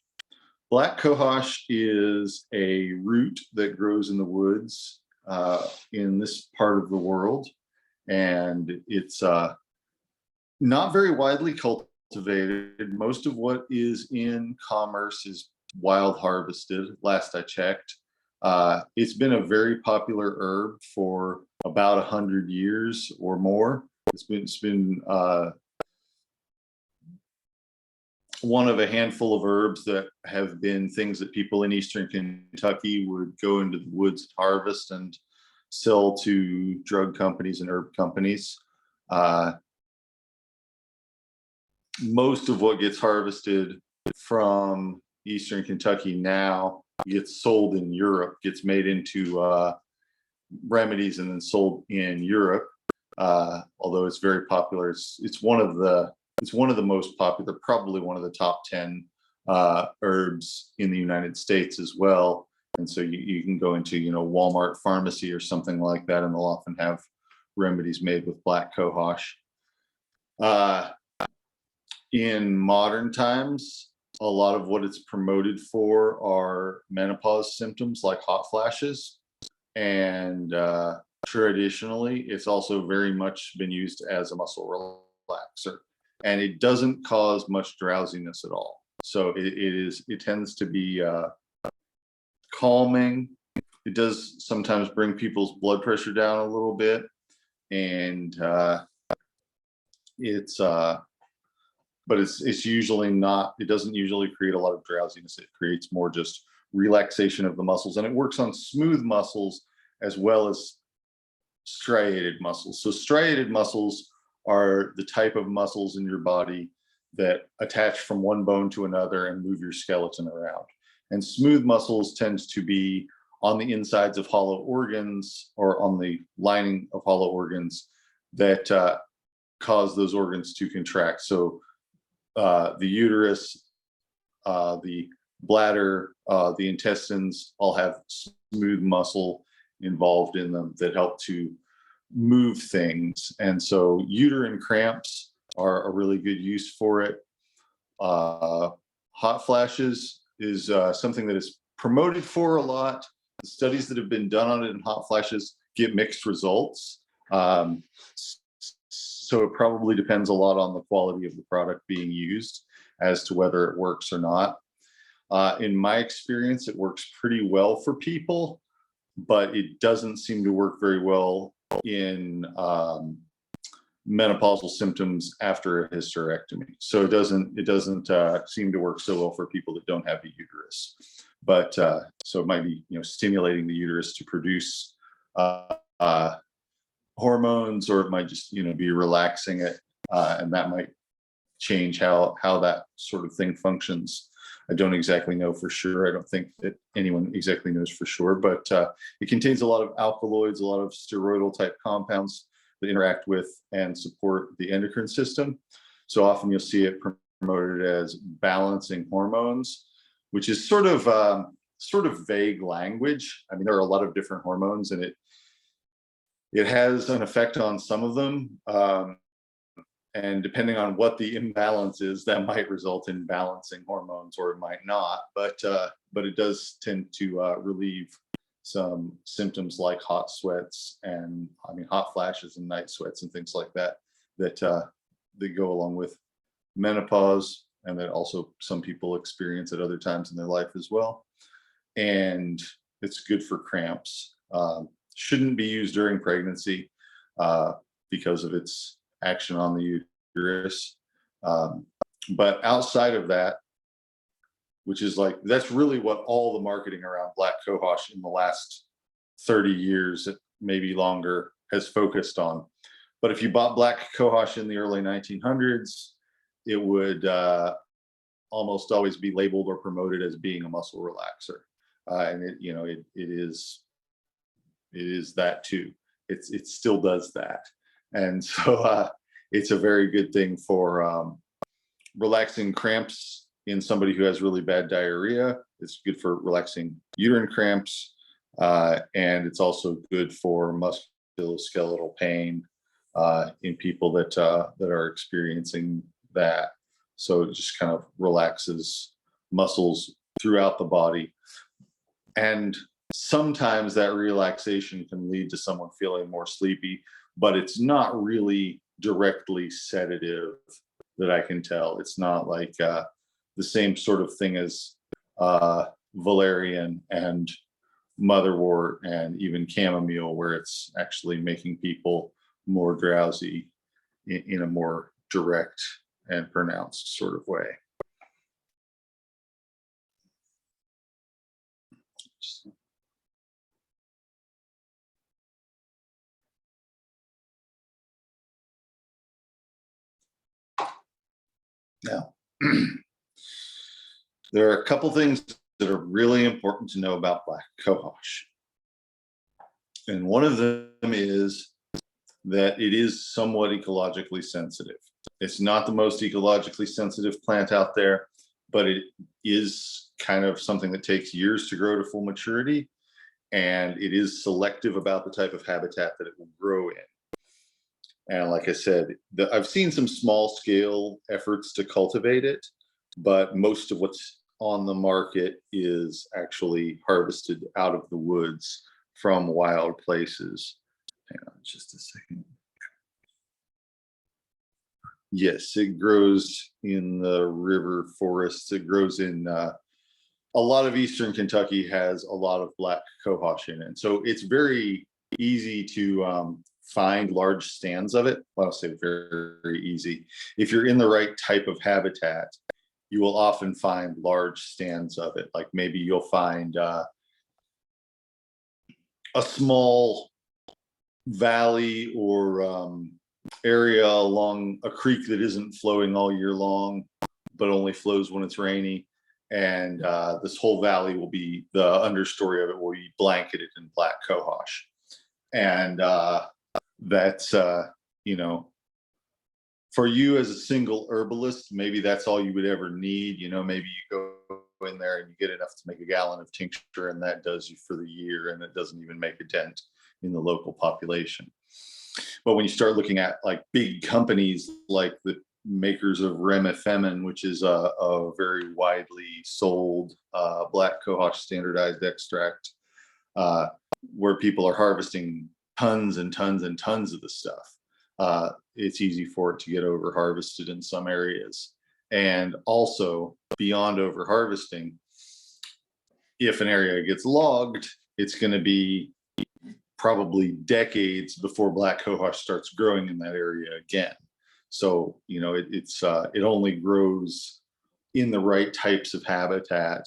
Black cohosh is a root that grows in the woods in this part of the world, and it's not very widely cultivated. Most of what is in commerce is wild harvested, last I checked. It's been a very popular herb for about 100 years or more. It's been one of a handful of herbs that have been things that people in Eastern Kentucky would go into the woods, harvest, and sell to drug companies and herb companies. Most of what gets harvested from Eastern Kentucky now gets sold in Europe, gets made into remedies and then sold in Europe. Although it's very popular, it's one of the most popular, probably one of the top 10 herbs in the United States as well. And so you can go into, Walmart pharmacy or something like that, and they'll often have remedies made with black cohosh. In modern times, a lot of what it's promoted for are menopause symptoms like hot flashes. And traditionally, it's also very much been used as a muscle relaxer. And it doesn't cause much drowsiness at all. So it tends to be calming. It does sometimes bring people's blood pressure down a little bit. And but it's usually not, it doesn't usually create a lot of drowsiness. It creates more just relaxation of the muscles, and it works on smooth muscles as well as striated muscles. So striated muscles are the type of muscles in your body that attach from one bone to another and move your skeleton around. And smooth muscles tends to be on the insides of hollow organs or on the lining of hollow organs that cause those organs to contract. So the uterus, the bladder, the intestines all have smooth muscle involved in them that help to move things. And so uterine cramps are a really good use for it. Hot flashes is something that is promoted for a lot. The studies that have been done on it in hot flashes get mixed results. So it probably depends a lot on the quality of the product being used as to whether it works or not. In my experience, it works pretty well for people, but it doesn't seem to work very well in menopausal symptoms after a hysterectomy. So it doesn't seem to work so well for people that don't have a uterus. But so it might be stimulating the uterus to produce hormones, or it might just be relaxing it, and that might change how that sort of thing functions. I don't exactly know for sure. I don't think that anyone exactly knows for sure, but it contains a lot of alkaloids, a lot of steroidal type compounds that interact with and support the endocrine system. So often you'll see it promoted as balancing hormones, which is sort of vague language. I mean, there are a lot of different hormones, and it has an effect on some of them. And depending on what the imbalance is, that might result in balancing hormones, or it might not. But it does tend to relieve some symptoms like hot sweats and hot flashes and night sweats and things like that that go along with menopause, and that also some people experience at other times in their life as well. And it's good for cramps. Shouldn't be used during pregnancy because of its action on the uterus. But outside of that, which is that's really what all the marketing around black cohosh in the last 30 years, maybe longer, has focused on. But if you bought black cohosh in the early 1900s, it would almost always be labeled or promoted as being a muscle relaxer. And it is that too. It still does that. And so it's a very good thing for relaxing cramps in somebody who has really bad diarrhea. It's good for relaxing uterine cramps. And it's also good for musculoskeletal pain in people that are experiencing that. So it just kind of relaxes muscles throughout the body. And sometimes that relaxation can lead to someone feeling more sleepy, but it's not really directly sedative that I can tell. It's not like the same sort of thing as valerian and motherwort and even chamomile, where it's actually making people more drowsy in a more direct and pronounced sort of way. Now, there are a couple things that are really important to know about black cohosh. And one of them is that it is somewhat ecologically sensitive. It's not the most ecologically sensitive plant out there, but it is kind of something that takes years to grow to full maturity. And it is selective about the type of habitat that it will grow in. And like I said, I've seen some small scale efforts to cultivate it, but most of what's on the market is actually harvested out of the woods from wild places. Hang on just a second. Yes, it grows in the river forests. It grows in a lot of eastern Kentucky has a lot of black cohosh in it. So it's very easy to find large stands of it. Well, I'll say very, very easy. If you're in the right type of habitat, you will often find large stands of it. Like maybe you'll find a small valley or area along a creek that isn't flowing all year long, but only flows when it's rainy. And this whole valley will be, the understory of it will be blanketed in black cohosh. And that's, you know, for you as a single herbalist, maybe that's all you would ever need. You know, maybe you go in there and you get enough to make a gallon of tincture, and that does you for the year, and it doesn't even make a dent in the local population. But when you start looking at like big companies like the makers of Remifemin, which is a very widely sold black cohosh standardized extract, where people are harvesting tons and tons and tons of the stuff, it's easy for it to get over harvested in some areas. And also beyond over harvesting, if an area gets logged, it's going to be probably decades before black cohosh starts growing in that area again. So, you know, it only grows in the right types of habitat.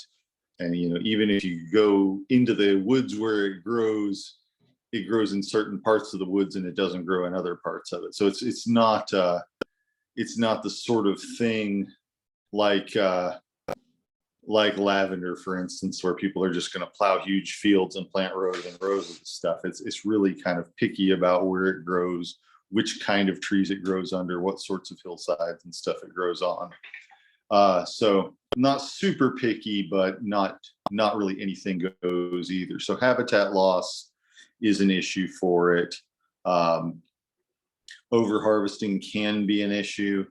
And, you know, even if you go into the woods where it grows in certain parts of the woods and it doesn't grow in other parts of it. So it's not the sort of thing like lavender, for instance, where people are just going to plow huge fields and plant rows and rows of stuff. It's really kind of picky about where it grows, which kind of trees it grows under, what sorts of hillsides and stuff it grows on. So not super picky, but not really anything goes either. So habitat loss is an issue for it. Over harvesting can be an issue.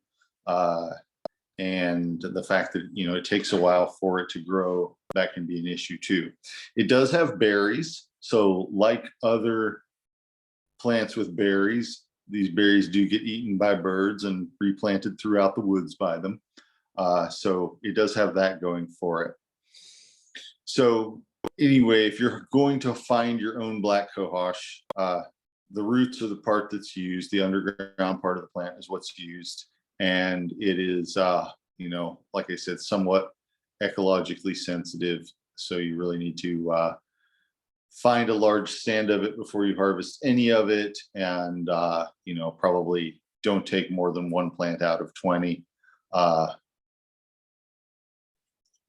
And the fact that, you know, it takes a while for it to grow, that can be an issue too. It does have berries. So like other plants with berries, these berries do get eaten by birds and replanted throughout the woods by them. So it does have that going for it. So anyway, if you're going to find your own black cohosh, the roots are the part that's used. The underground part of the plant is what's used. And it is, you know, like I said, somewhat ecologically sensitive. So you really need to find a large stand of it before you harvest any of it. And, you know, probably don't take more than one plant out of 20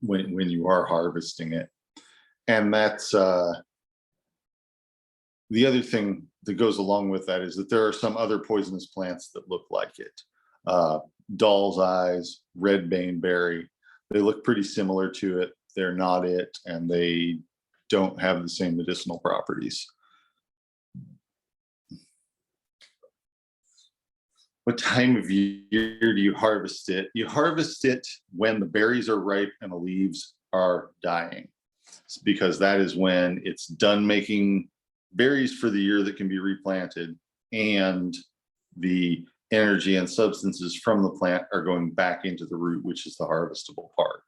when you are harvesting it. And that's the other thing that goes along with that is that there are some other poisonous plants that look like it. Doll's eyes, red baneberry, they look pretty similar to it. They're not it, and they don't have the same medicinal properties. What time of year do you harvest it? You harvest it when the berries are ripe and the leaves are dying. It's because that is when it's done making berries for the year that can be replanted, and the energy and substances from the plant are going back into the root, which is the harvestable part.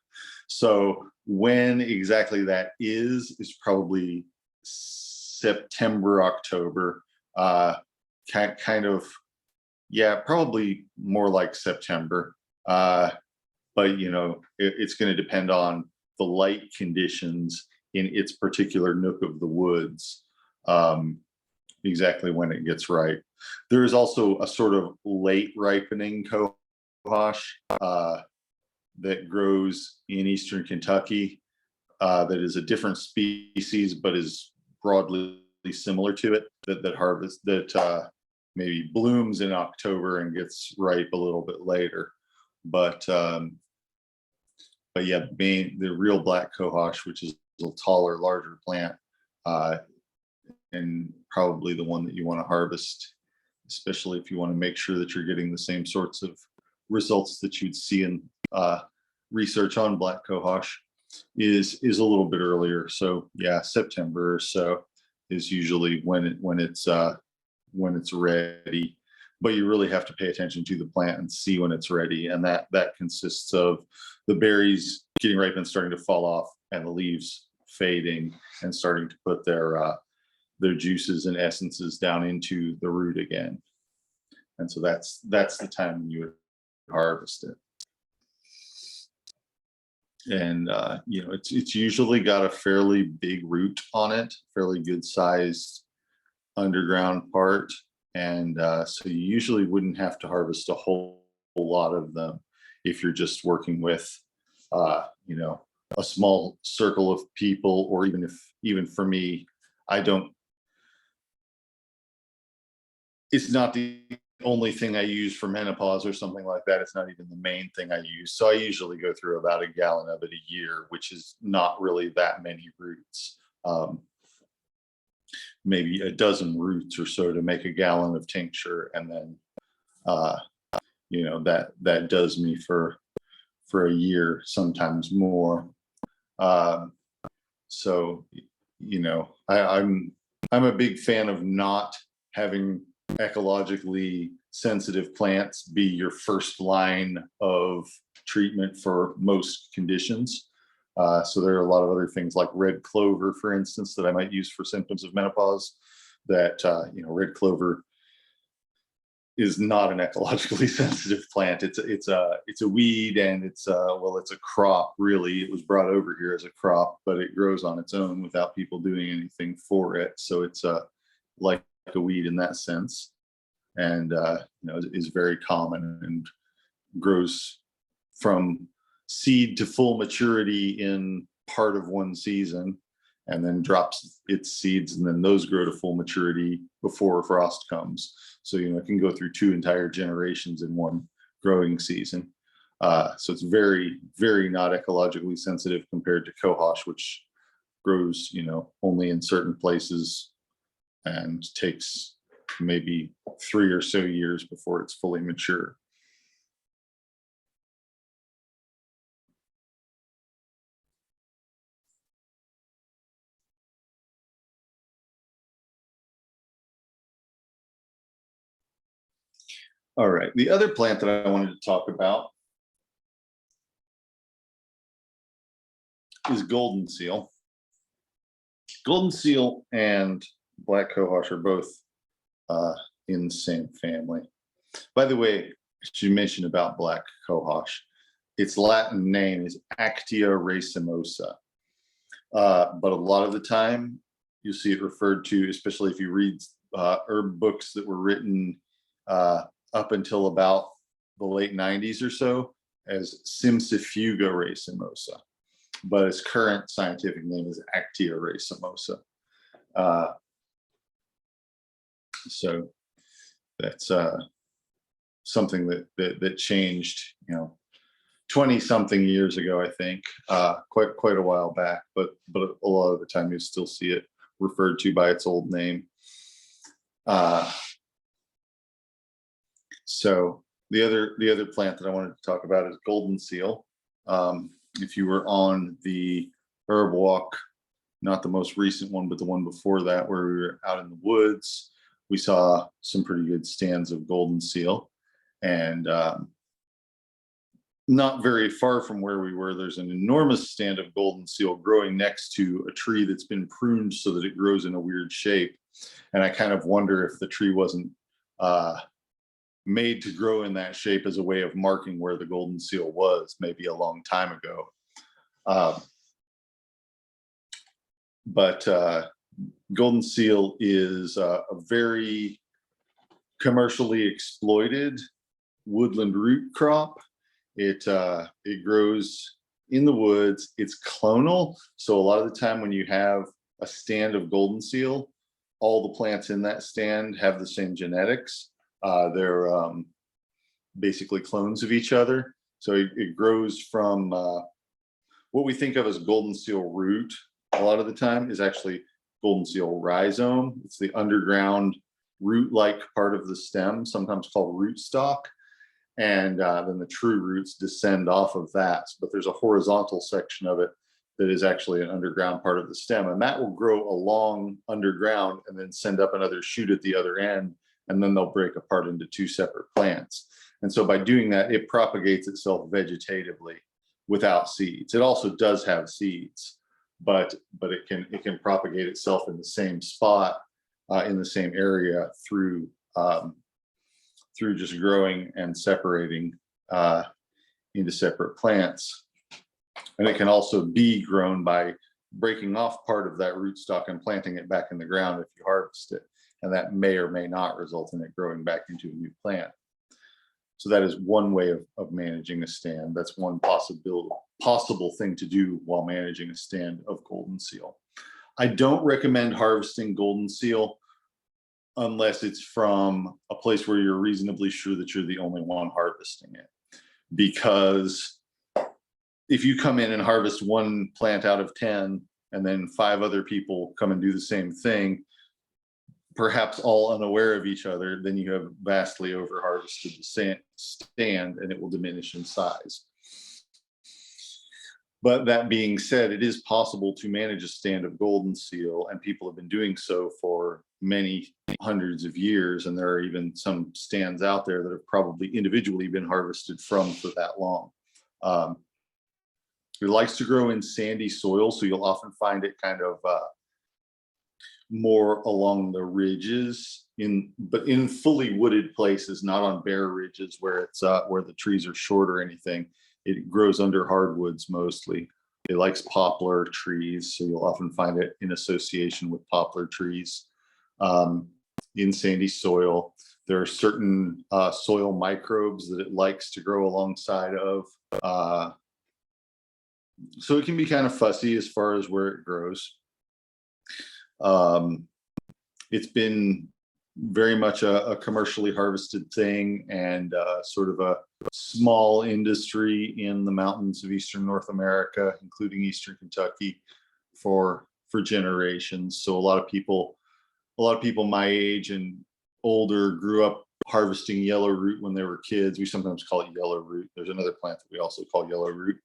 So when exactly that is probably September, October, kind of, yeah, probably more like September. But you know, it's going to depend on the light conditions in its particular nook of the woods, exactly when it gets ripe. There is also a sort of late ripening cohosh that grows in eastern Kentucky, that is a different species but is broadly similar to it, that maybe blooms in October and gets ripe a little bit later. But yeah, the real black cohosh, which is a taller, larger plant, and probably the one that you want to harvest, especially if you want to make sure that you're getting the same sorts of results that you'd see in research on black cohosh, is a little bit earlier. So yeah, September or so is usually when it's ready. But you really have to pay attention to the plant and see when it's ready, and that consists of the berries getting ripe and starting to fall off, and the leaves fading and starting to put their juices and essences down into the root again. And so that's the time when you would harvest it. And you know, it's usually got a fairly big root on it, fairly good sized underground part. And so you usually wouldn't have to harvest a whole lot of them if you're just working with, you know, a small circle of people, or even for me, it's not the only thing I use for menopause or something like that. It's not even the main thing I use. So I usually go through about a gallon of it a year, which is not really that many roots. Maybe a dozen roots or so to make a gallon of tincture, and then you know, that does me for a year, sometimes more. So you know, I'm a big fan of not having ecologically sensitive plants be your first line of treatment for most conditions. So there are a lot of other things like red clover, for instance, that I might use for symptoms of menopause. That you know, red clover is not an ecologically sensitive plant. It's a weed, and it's a crop. Really, it was brought over here as a crop, but it grows on its own without people doing anything for it. So it's like a weed in that sense, and you know, is very common and grows from seed to full maturity in part of one season, and then drops its seeds, and then those grow to full maturity before frost comes. So you know, it can go through 2 entire generations in one growing season. So it's very, very not ecologically sensitive compared to cohosh, which grows, you know, only in certain places and takes maybe 3 or so years before it's fully mature. All right, the other plant that I wanted to talk about is goldenseal. Goldenseal and black cohosh are both in the same family. By the way, you mentioned about black cohosh. Its Latin name is Actia racemosa. But a lot of the time, you see it referred to, especially if you read herb books that were written up until about the late 90s or so, as Simsifuga racemosa. But its current scientific name is Actia racemosa. So that's something that changed, you know, 20 something years ago, I think, quite a while back, but a lot of the time you still see it referred to by its old name. So the other plant that I wanted to talk about is goldenseal. if you were on the herb walk, not the most recent one, but the one before that, where we were out in the woods, we saw some pretty good stands of golden seal. And not very far from where we were, there's an enormous stand of golden seal growing next to a tree that's been pruned so that it grows in a weird shape. And I kind of wonder if the tree wasn't made to grow in that shape as a way of marking where the golden seal was maybe a long time ago. But golden seal is a very commercially exploited woodland root crop. It grows in the woods. It's clonal, so a lot of the time when you have a stand of golden seal, all the plants in that stand have the same genetics. They're basically clones of each other. So it grows from what we think of as golden seal root a lot of the time is actually golden seal rhizome. It's the underground root-like part of the stem, sometimes called rootstock. And then the true roots descend off of that. But there's a horizontal section of it that is actually an underground part of the stem. And that will grow along underground and then send up another shoot at the other end. And then they'll break apart into two separate plants. And so by doing that, it propagates itself vegetatively without seeds. It also does have seeds, but it can propagate itself in the same spot, in the same area through just growing and separating into separate plants. And it can also be grown by breaking off part of that rootstock and planting it back in the ground if you harvest it. And that may or may not result in it growing back into a new plant. So that is one way of managing a stand. That's one possible thing to do while managing a stand of golden seal. I don't recommend harvesting golden seal unless it's from a place where you're reasonably sure that you're the only one harvesting it. Because if you come in and harvest one plant out of 10, and then 5 other people come and do the same thing, perhaps all unaware of each other, then you have vastly over harvested the stand and it will diminish in size. But that being said, it is possible to manage a stand of golden seal, and people have been doing so for many hundreds of years. And there are even some stands out there that have probably individually been harvested from for that long. It likes to grow in sandy soil, so you'll often find it kind of more along the ridges, but in fully wooded places, not on bare ridges where it's where the trees are short or anything. It grows under hardwoods mostly. It likes poplar trees, so you'll often find it in association with poplar trees. In sandy soil, there are certain soil microbes that it likes to grow alongside of. So it can be kind of fussy as far as where it grows. It's been very much a commercially harvested thing, and sort of a small industry in the mountains of eastern North America, including eastern Kentucky, for generations. So a lot of people my age and older grew up harvesting yellow root when they were kids. We sometimes call it yellow root. There's another plant that we also call yellow root.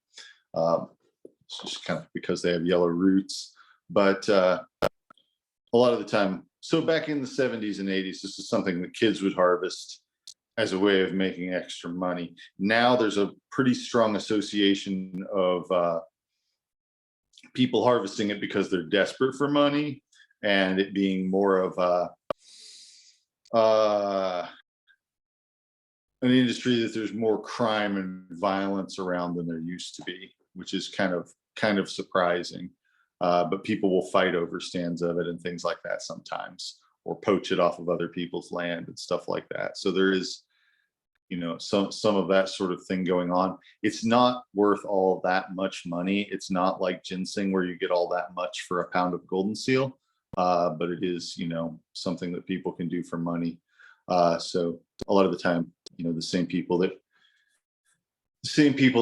It's just kind of because they have yellow roots. But a lot of the time, so back in the 70s and 80s, this is something that kids would harvest as a way of making extra money. Now there's a pretty strong association of people harvesting it because they're desperate for money, and it being more of an industry that there's more crime and violence around than there used to be, which is kind of surprising. But people will fight over stands of it and things like that sometimes, or poach it off of other people's land and stuff like that. So there is, some of that sort of thing going on. It's not worth all that much money. It's not like ginseng where you get all that much for a pound of golden seal, but it is, something that people can do for money. So a lot of the time, the same people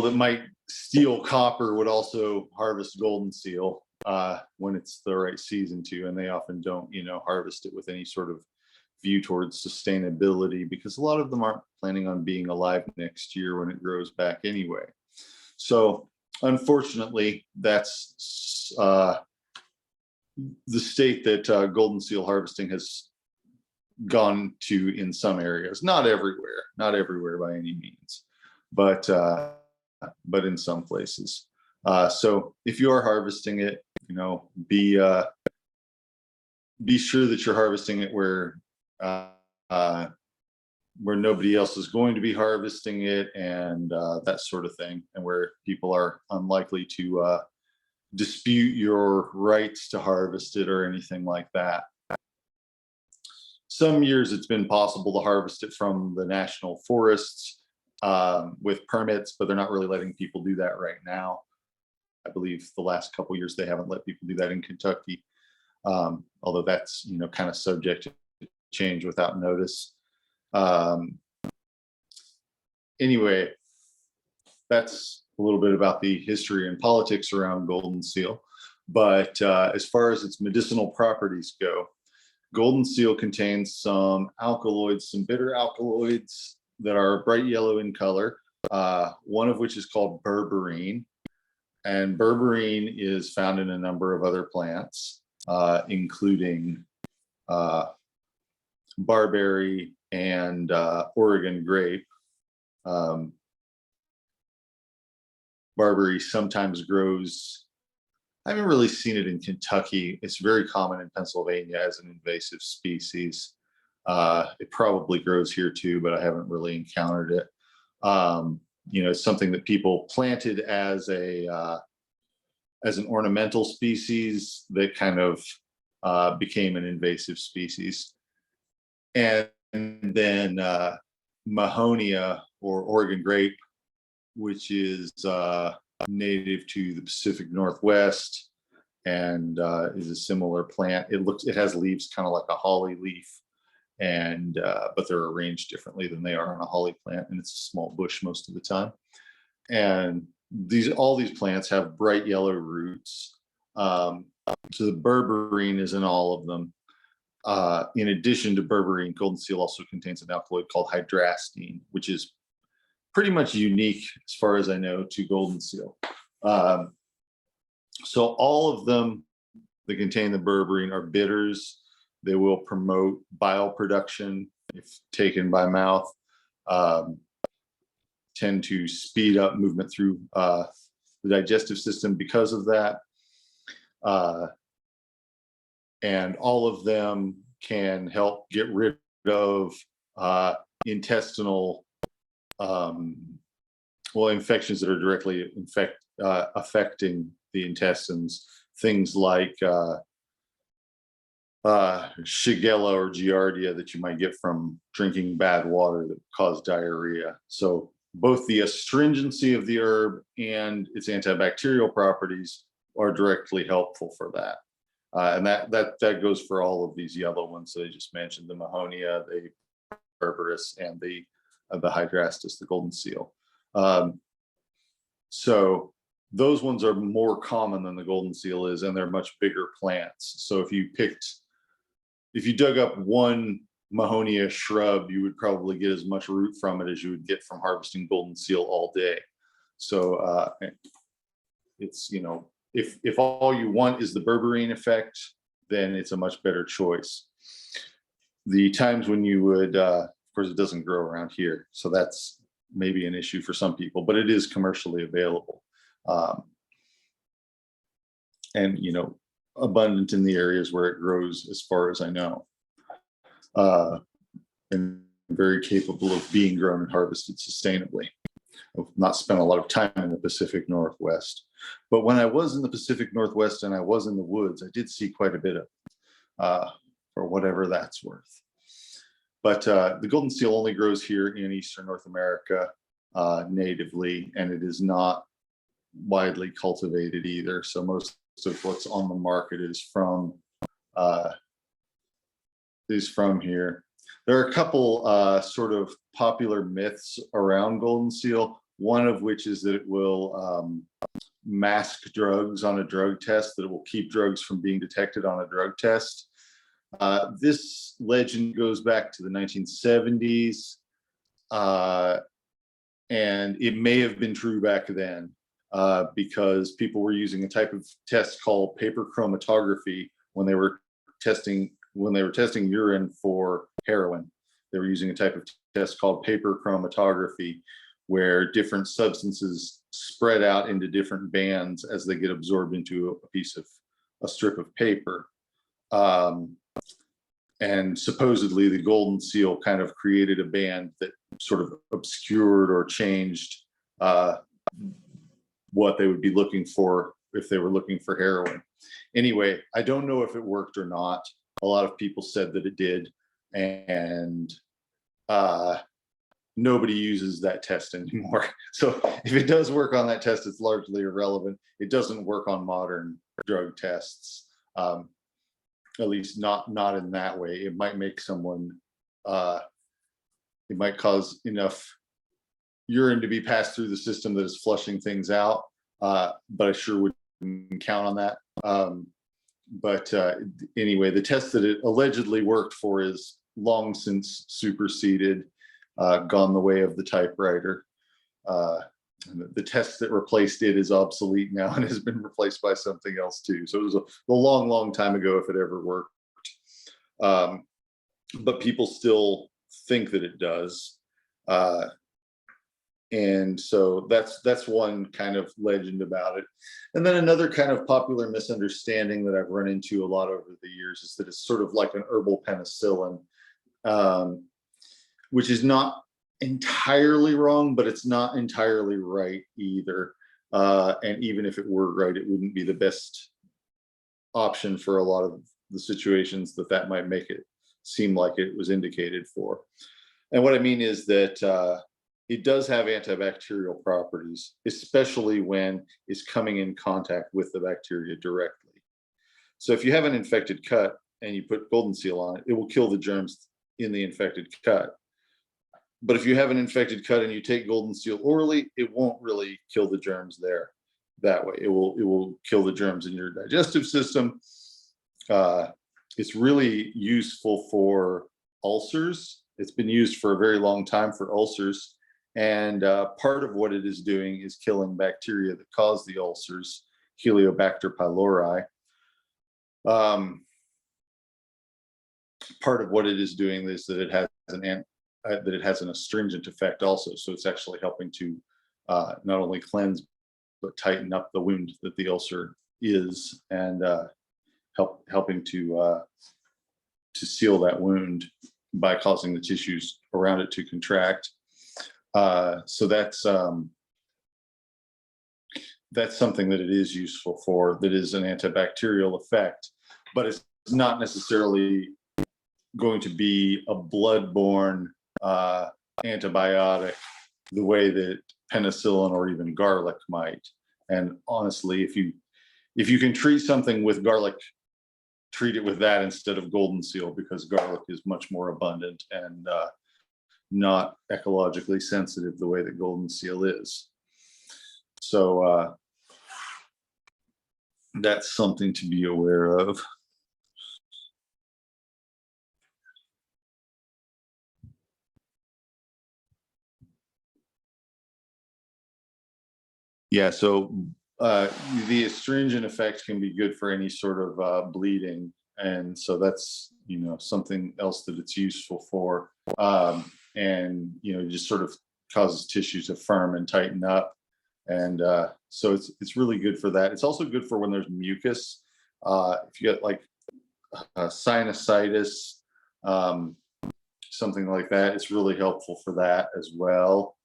that might steal copper would also harvest golden seal when it's the right season to, and they often don't, harvest it with any sort of view towards sustainability, because a lot of them aren't planning on being alive next year when it grows back anyway. So unfortunately, that's the state that golden seal harvesting has gone to in some areas. Not everywhere by any means, but in some places. So if you are harvesting it, be sure that you're harvesting it where nobody else is going to be harvesting it, and that sort of thing, and where people are unlikely to dispute your rights to harvest it or anything like that. Some years it's been possible to harvest it from the national forests with permits, but they're not really letting people do that right now. I believe the last couple years they haven't let people do that in Kentucky, although that's kind of subject to change without notice. Anyway, that's a little bit about the history and politics around golden seal. But as far as its medicinal properties go, golden seal contains some alkaloids, some bitter alkaloids that are bright yellow in color, one of which is called berberine. And berberine is found in a number of other plants, including barberry and Oregon grape. Barberry sometimes grows, I haven't really seen it in Kentucky. It's very common in Pennsylvania as an invasive species. It probably grows here too, but I haven't really encountered it. It's something that people planted as an ornamental species that kind of became an invasive species. And then Mahonia, or Oregon grape, which is native to the Pacific Northwest and is a similar plant. It has leaves kind of like a holly leaf, and but they're arranged differently than they are on a holly plant, and it's a small bush most of the time. And all these plants have bright yellow roots. So the berberine is in all of them. In addition to berberine, golden seal also contains an alkaloid called hydrastine, which is pretty much unique, as far as I know, to golden seal. So all of them that contain the berberine are bitters. They will promote bile production if taken by mouth, tend to speed up movement through the digestive system because of that. And all of them can help get rid of intestinal infections that are directly affecting the intestines. Things like Shigella or Giardia that you might get from drinking bad water that cause diarrhea. So both the astringency of the herb and its antibacterial properties are directly helpful for that. And that goes for all of these yellow ones that I just mentioned: the Mahonia, the berberis, and the hydrastis, the golden seal. So those ones are more common than the golden seal is, and they're much bigger plants. So if you dug up one Mahonia shrub, you would probably get as much root from it as you would get from harvesting golden seal all day. So it's, if all you want is the berberine effect, then it's a much better choice. The times when you would, of course, it doesn't grow around here, so that's maybe an issue for some people, but it is commercially available, and abundant in the areas where it grows, as far as I know, and very capable of being grown and harvested sustainably. I've not spent a lot of time in the Pacific Northwest, but when I was in the Pacific Northwest and I was in the woods, I did see quite a bit of it, for whatever that's worth. But the golden seal only grows here in Eastern North America natively, and it is not widely cultivated either. So most of what's on the market is from here. There are a couple sort of popular myths around golden seal, one of which is that it will mask drugs on a drug test, that it will keep drugs from being detected on a drug test. This legend goes back to the 1970s, and it may have been true back then. because people were using a type of test called paper chromatography when they were testing urine for heroin. They were using a type of test called paper chromatography, where different substances spread out into different bands as they get absorbed into a strip of paper. And supposedly the golden seal kind of created a band that sort of obscured or changed what they would be looking for if they were looking for heroin. Anyway, I don't know if it worked or not. A lot of people said that it did, and nobody uses that test anymore. So if it does work on that test, it's largely irrelevant. It doesn't work on modern drug tests, at least not in that way. It might make someone, it might cause enough urine to be passed through the system that is flushing things out, but I sure wouldn't count on that. Anyway, the test that it allegedly worked for is long since superseded, gone the way of the typewriter. The test that replaced it is obsolete now and has been replaced by something else too. So it was a long time ago if it ever worked. But people still think that it does. And so that's one kind of legend about it. And then another kind of popular misunderstanding that I've run into a lot over the years is that it's sort of like an herbal penicillin, which is not entirely wrong, but it's not entirely right either. And even if it were right, it wouldn't be the best option for a lot of the situations that might make it seem like it was indicated for. And what I mean is that it does have antibacterial properties, especially when it's coming in contact with the bacteria directly. So if you have an infected cut and you put golden seal on it, it will kill the germs in the infected cut. But if you have an infected cut and you take golden seal orally, it won't really kill the germs there that way. It will kill the germs in your digestive system. It's really useful for ulcers. It's been used for a very long time for ulcers. And part of what it is doing is killing bacteria that cause the ulcers, Helicobacter pylori. Part of what it is doing is that it has an astringent effect also. So it's actually helping to not only cleanse, but tighten up the wound that the ulcer is, and helping to seal that wound by causing the tissues around it to contract. So that's something that it is useful for, that is an antibacterial effect, but it's not necessarily going to be a blood-borne antibiotic the way that penicillin or even garlic might. And honestly, if you can treat something with garlic, treat it with that instead of golden seal, because garlic is much more abundant and not ecologically sensitive the way that golden seal is. So that's something to be aware of. Yeah, so the astringent effect can be good for any sort of bleeding, and so that's something else that it's useful for. And just sort of causes tissue to firm and tighten up, and so it's really good for that. It's also good for when there's mucus. If you get like sinusitis, something like that, it's really helpful for that as well.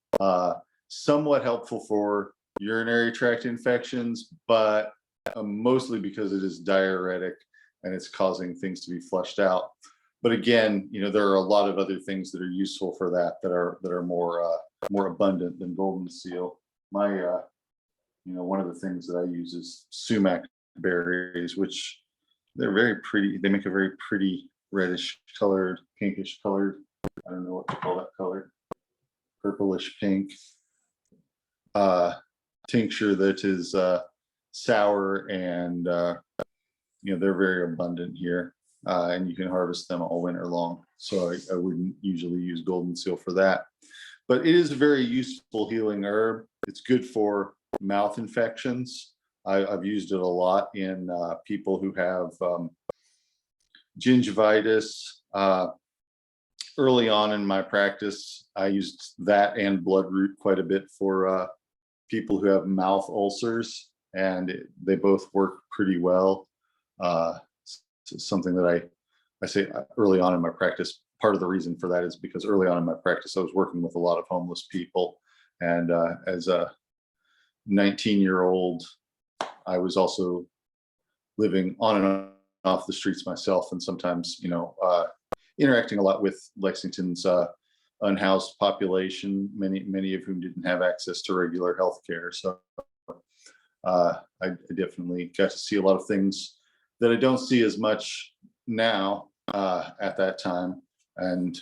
Somewhat helpful for urinary tract infections, but mostly because it is diuretic and it's causing things to be flushed out. But again, there are a lot of other things that are useful for that are more abundant than golden seal. My one of the things that I use is sumac berries, which they're very pretty. They make a very pretty reddish colored, pinkish colored, I don't know what to call that color, purplish pink tincture that is sour, and they're very abundant here, and you can harvest them all winter long. So I wouldn't usually use golden seal for that, but it is a very useful healing herb. It's good for mouth infections. I've used it a lot in people who have gingivitis. Early on in my practice, I used that and bloodroot quite a bit for people who have mouth ulcers, and they both work pretty well. Something that I say early on in my practice, part of the reason for that is because early on in my practice, I was working with a lot of homeless people. And as a 19-year-old, I was also living on and off the streets myself, and sometimes, interacting a lot with Lexington's unhoused population, many of whom didn't have access to regular health care. So I definitely got to see a lot of things that I don't see as much now at that time. And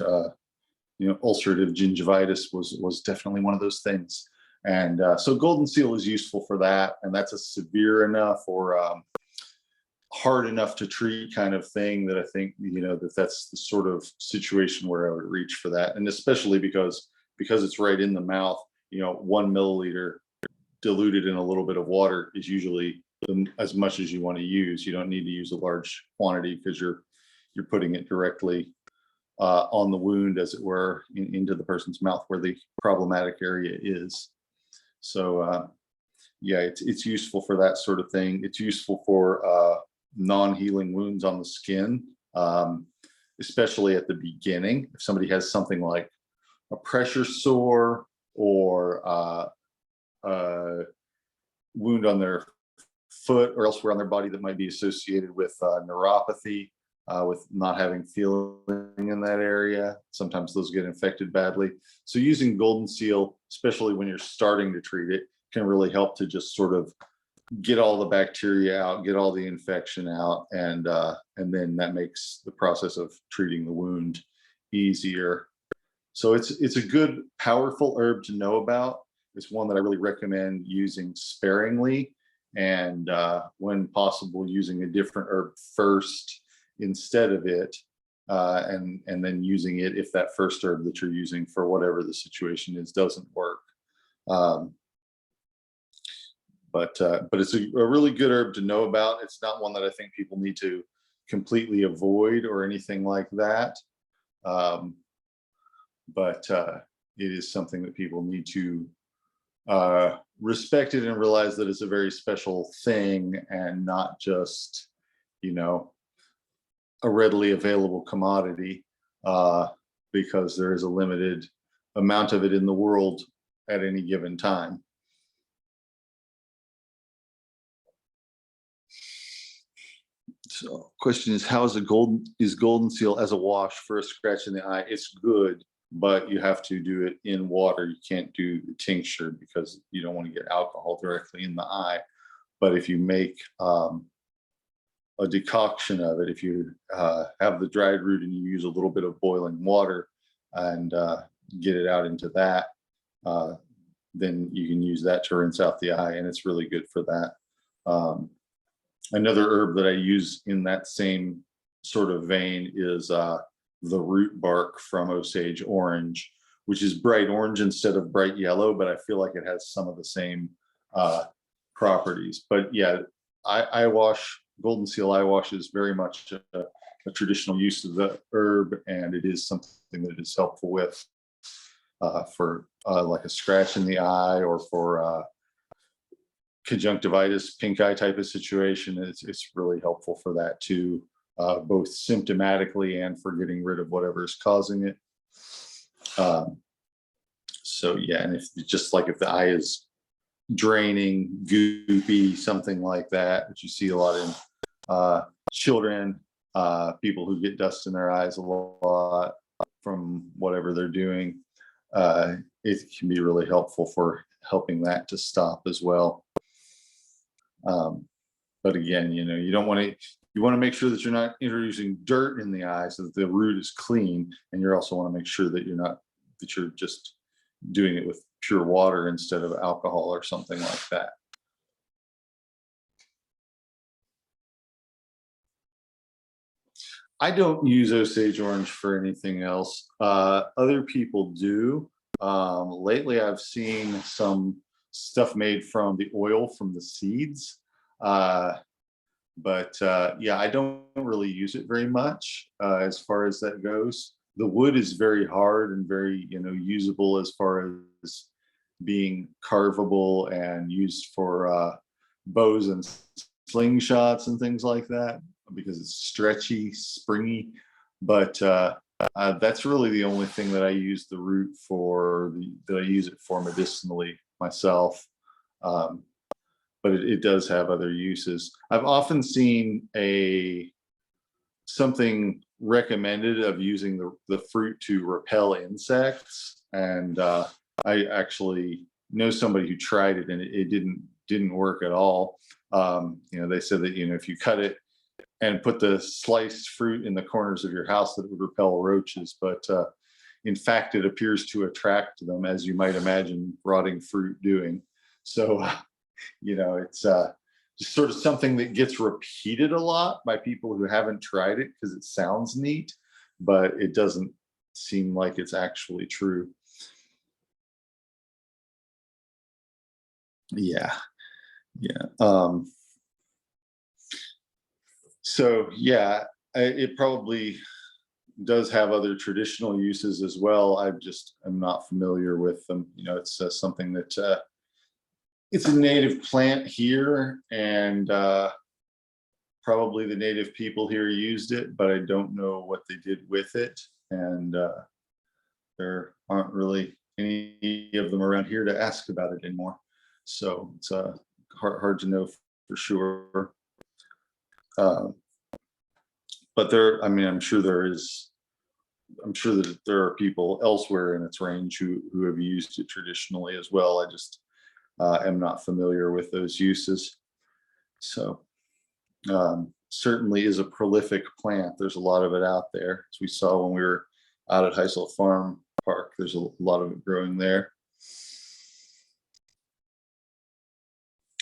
ulcerative gingivitis was definitely one of those things. And so goldenseal is useful for that, and that's a severe enough or hard enough to treat kind of thing that I think that's the sort of situation where I would reach for that. And especially because it's right in the mouth, 1 milliliter diluted in a little bit of water is usually as much as you want to use. You don't need to use a large quantity because you're putting it directly on the wound, as it were, into the person's mouth where the problematic area is. So yeah, it's useful for that sort of thing. It's useful for non-healing wounds on the skin, especially at the beginning. If somebody has something like a pressure sore or a wound on their foot or elsewhere on their body that might be associated with neuropathy, with not having feeling in that area. Sometimes those get infected badly. So using goldenseal, especially when you're starting to treat it, can really help to just sort of get all the bacteria out, get all the infection out, and then that makes the process of treating the wound easier. So it's a good, powerful herb to know about. It's one that I really recommend using sparingly, and when possible, using a different herb first instead of it, and then using it if that first herb that you're using for whatever the situation is doesn't work. But it's a really good herb to know about. It's not one that I think people need to completely avoid or anything like that. But it is something that people need to respect it and realize that it's a very special thing and not just, a readily available commodity, because there is a limited amount of it in the world at any given time. So question is, how is goldenseal as a wash for a scratch in the eye? It's good, but you have to do it in water. You can't do the tincture because you don't want to get alcohol directly in the eye. But if you make a decoction of it, if you have the dried root and you use a little bit of boiling water and get it out into that, then you can use that to rinse out the eye, and it's really good for that. Another herb that I use in that same sort of vein is the root bark from Osage orange, which is bright orange instead of bright yellow, but I feel like it has some of the same properties. But yeah, goldenseal eye wash is very much a traditional use of the herb, and it is something that is helpful with for like a scratch in the eye or for conjunctivitis, pink eye type of situation. It's really helpful for that too, both symptomatically and for getting rid of whatever is causing it. So yeah, and if the eye is draining, goopy, something like that, which you see a lot in children, people who get dust in their eyes a lot from whatever they're doing, it can be really helpful for helping that to stop as well. But again, you don't want to, you want to make sure that you're not introducing dirt in the eye so that the root is clean. And you also want to make sure that you're just doing it with pure water instead of alcohol or something like that. I don't use Osage orange for anything else. Other people do. Lately, I've seen some stuff made from the oil from the seeds. Yeah, I don't really use it very much as far as that goes. The wood is very hard and very, usable as far as being carvable and used for bows and slingshots and things like that, because it's stretchy, springy. But that's really the only thing that I use the root for, that I use it for medicinally myself. But it does have other uses. I've often seen something recommended of using the fruit to repel insects, and I actually know somebody who tried it, and it didn't work at all. They said that if you cut it and put the sliced fruit in the corners of your house, that it would repel roaches, but in fact it appears to attract them, as you might imagine rotting fruit doing. So it's just sort of something that gets repeated a lot by people who haven't tried it, because it sounds neat, but it doesn't seem like it's actually true. Yeah. So yeah, it probably does have other traditional uses as well. I'm not familiar with them. It's something that it's a native plant here, and probably the native people here used it, but I don't know what they did with it. And there aren't really any of them around here to ask about it anymore. So it's hard to know for sure. But I'm sure that there are people elsewhere in its range who have used it traditionally as well. I just am not familiar with those uses. So certainly is a prolific plant. There's a lot of it out there, as we saw when we were out at Heisel Farm Park. There's a lot of it growing there.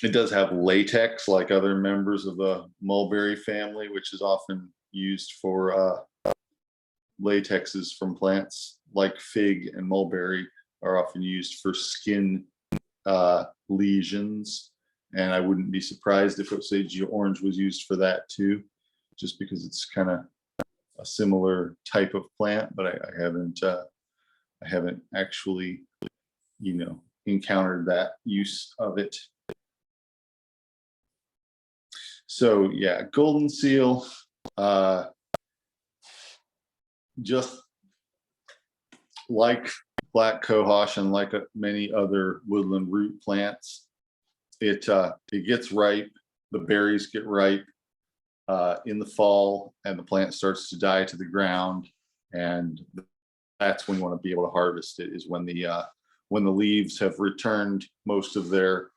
It does have latex, like other members of the mulberry family, which is often used for latexes from plants like fig and mulberry are often used for skin lesions. And I wouldn't be surprised if Osage orange was used for that too, just because it's kind of a similar type of plant. But I haven't actually, encountered that use of it. So yeah, golden seal, just like black cohosh and like many other woodland root plants, it gets ripe. The berries get ripe in the fall, and the plant starts to die to the ground. And that's when you want to be able to harvest it, is when the leaves have returned most of their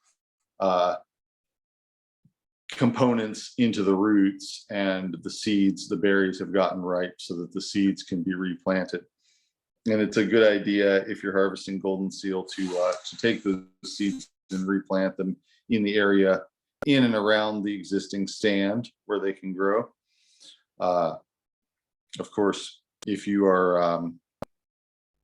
components into the roots, and the berries have gotten ripe, so that the seeds can be replanted. And it's a good idea, if you're harvesting golden seal, to take those seeds and replant them in the area in and around the existing stand where they can grow. Of course, if you are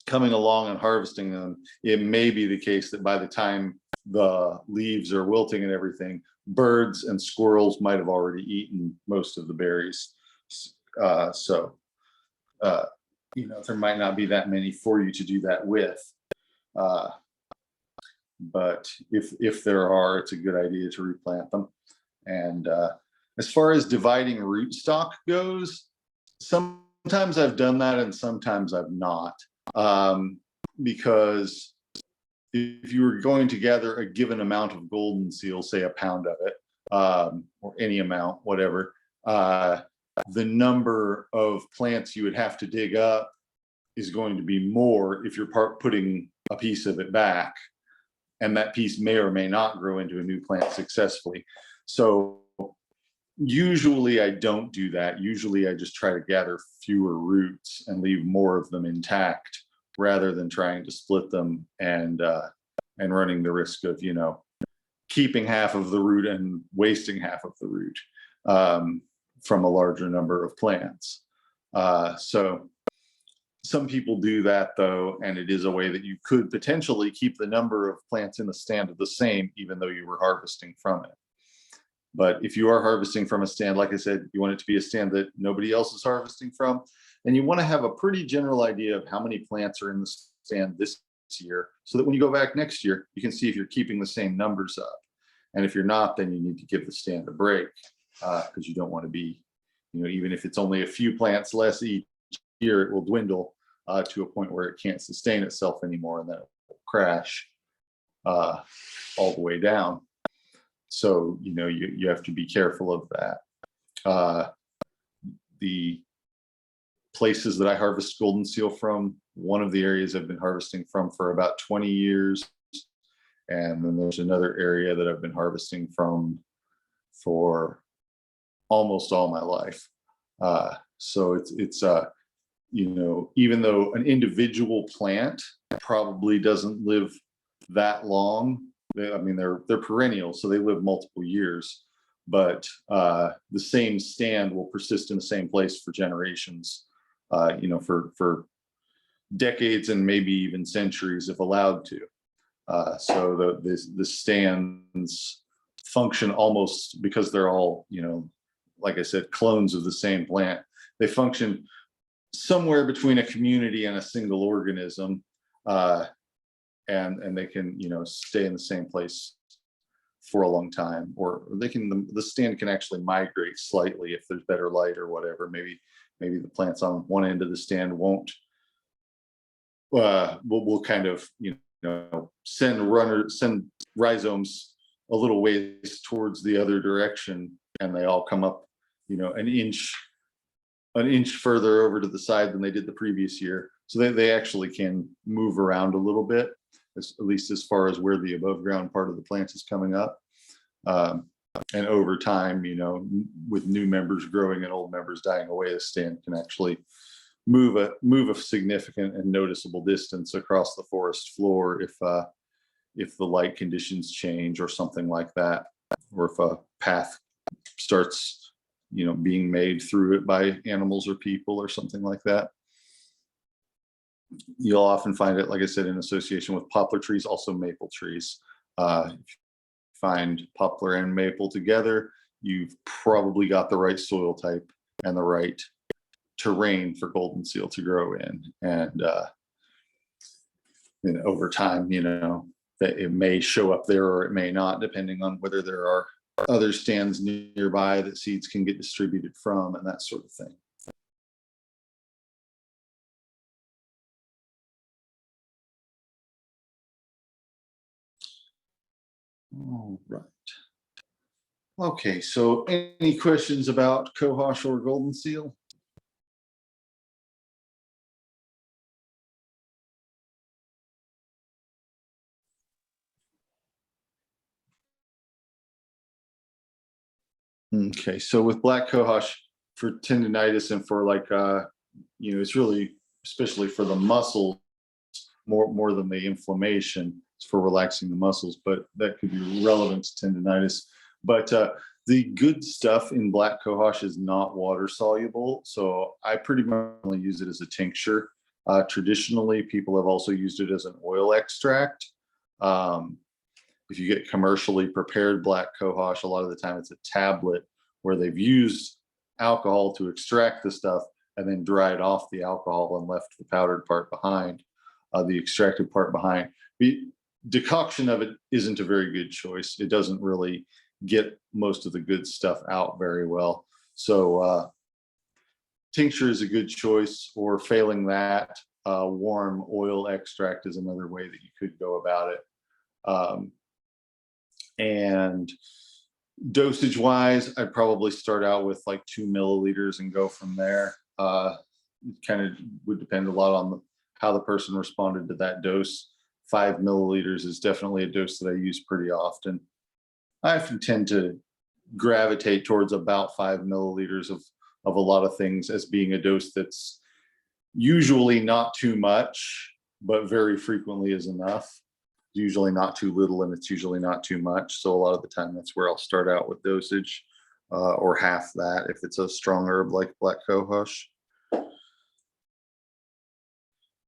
coming along and harvesting them, it may be the case that by the time the leaves are wilting and everything, birds and squirrels might have already eaten most of the berries. There might not be that many for you to do that with. But if there are, it's a good idea to replant them. And as far as dividing rootstock goes, sometimes I've done that and sometimes I've not. Because if you were going to gather a given amount of golden seal, say a pound of it, or any amount, whatever, the number of plants you would have to dig up is going to be more if you're putting a piece of it back, and that piece may or may not grow into a new plant successfully. So usually I don't do that. Usually I just try to gather fewer roots and leave more of them intact, rather than trying to split them and running the risk of, keeping half of the root and wasting half of the root from a larger number of plants. So Some people do that though, and it is a way that you could potentially keep the number of plants in the stand the same, even though you were harvesting from it. But if you are harvesting from a stand, like I said, you want it to be a stand that nobody else is harvesting from. And you want to have a pretty general idea of how many plants are in the stand this year, so that when you go back next year, you can see if you're keeping the same numbers up. And if you're not, then you need to give the stand a break, because you don't want to be, even if it's only a few plants less each year, it will dwindle to a point where it can't sustain itself anymore, and then it will crash all the way down. So, you have to be careful of that. The places that I harvest goldenseal from, one of the areas I've been harvesting from for about 20 years. And then there's another area that I've been harvesting from for almost all my life. So it's even though an individual plant probably doesn't live that long, they're perennial, so they live multiple years, but the same stand will persist in the same place for generations, for decades and maybe even centuries if allowed to. So the stands function almost, because they're all, like I said, clones of the same plant. They function somewhere between a community and a single organism, and they can, stay in the same place for a long time, or the stand can actually migrate slightly if there's better light or whatever. Maybe the plants on one end of the stand won't. We'll kind of, send rhizomes a little ways towards the other direction, and they all come up, an inch further over to the side than they did the previous year. So they actually can move around a little bit, at least as far as where the above ground part of the plant is coming up. And over time, with new members growing and old members dying away, the stand can actually move a significant and noticeable distance across the forest floor if the light conditions change or something like that, or if a path starts being made through it by animals or people or something like that. You'll often find it, like I said, in association with poplar trees, also maple trees. If you find poplar and maple together, you've probably got the right soil type and the right terrain for goldenseal to grow in. And over time, that it may show up there or it may not, depending on whether there are other stands nearby that seeds can get distributed from and that sort of thing. All right. Okay, so any questions about cohosh or goldenseal? Okay, so with black cohosh for tendinitis and for it's really, especially for the muscles, more than the inflammation, it's for relaxing the muscles, but that could be relevant to tendinitis. But the good stuff in black cohosh is not water soluble, so I pretty much only use it as a tincture. Traditionally, people have also used it as an oil extract. If you get commercially prepared black cohosh, a lot of the time it's a tablet where they've used alcohol to extract the stuff and then dried off the alcohol and left the powdered part behind, the extracted part behind. The decoction of it isn't a very good choice. It doesn't really get most of the good stuff out very well. So tincture is a good choice, or failing that, warm oil extract is another way that you could go about it. And dosage wise, I'd probably start out with like 2 milliliters and go from there. It kind of would depend a lot on how the person responded to that dose. 5 milliliters is definitely a dose that I use pretty often. I often tend to gravitate towards about 5 milliliters of a lot of things as being a dose that's usually not too much, but very frequently is enough. Usually not too little, and it's usually not too much. So a lot of the time that's where I'll start out with dosage, or half that if it's a strong herb like black cohosh.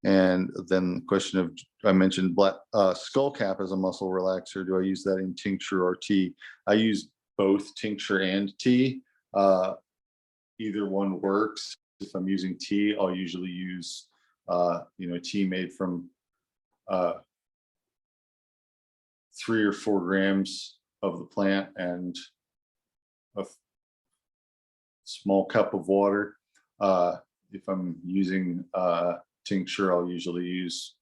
And then the question of, I mentioned black skull cap as a muscle relaxer. Do I use that in tincture or tea? I use both tincture and tea. Either one works. If I'm using tea, I'll usually use tea made from 3 or 4 grams of the plant and a small cup of water. If I'm using tincture, I'll usually use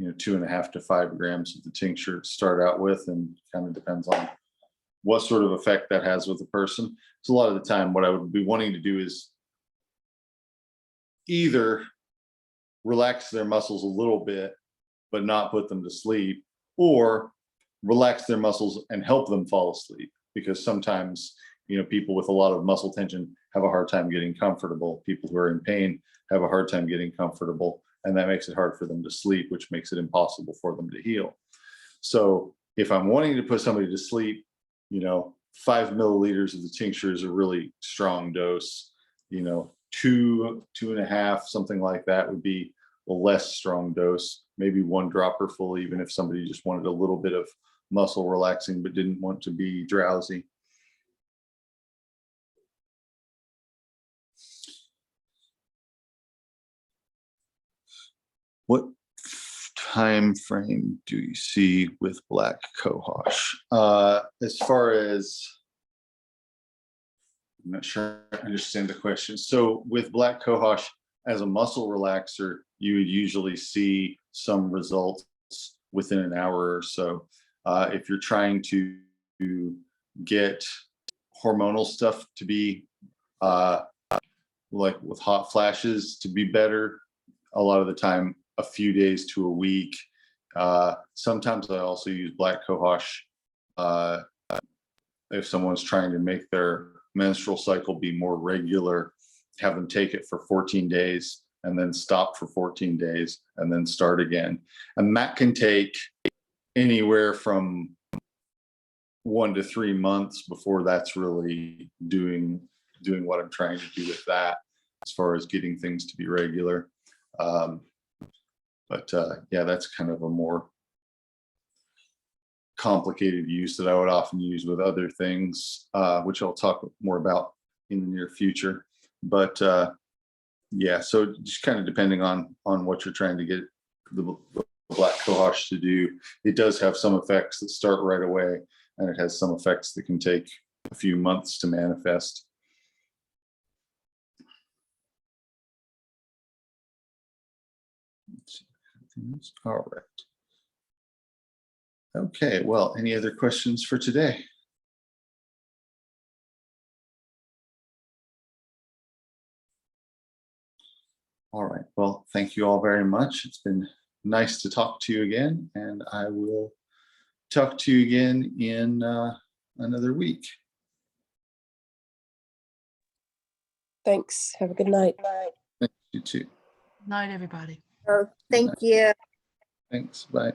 2.5 to 5 grams of the tincture to start out with, and kind of depends on what sort of effect that has with the person. So a lot of the time what I would be wanting to do is either relax their muscles a little bit but not put them to sleep, or relax their muscles and help them fall asleep, because sometimes people with a lot of muscle tension have a hard time getting comfortable. People who are in pain have a hard time getting comfortable, and that makes it hard for them to sleep, which makes it impossible for them to heal. So if I'm wanting to put somebody to sleep, 5 milliliters of the tincture is a really strong dose. 2.5, something like that would be a less strong dose, maybe 1 dropper full, even if somebody just wanted a little bit of muscle relaxing but didn't want to be drowsy. What time frame do you see with black cohosh? As far as, I'm not sure I understand the question. So with black cohosh as a muscle relaxer, you would usually see some results within an hour or so. If you're trying to get hormonal stuff to be like with hot flashes to be better, a lot of the time a few days to a week. Sometimes I also use black cohosh if someone's trying to make their menstrual cycle be more regular, have them take it for 14 days and then stop for 14 days and then start again. And that can take anywhere from 1 to 3 months before that's really doing what I'm trying to do with that, as far as getting things to be regular. Yeah, that's kind of a more complicated use that I would often use with other things, which I'll talk more about in the near future. But yeah, so just kind of depending on what you're trying to get the black cohosh to do. It does have some effects that start right away, and it has some effects that can take a few months to manifest. All right. Okay, well, any other questions for today? All right, well, thank you all very much. It's been nice to talk to you again, and I will talk to you again in another week. Thanks. Have a good night. Thank you too. Night, everybody. Oh, thank you. Thanks, bye.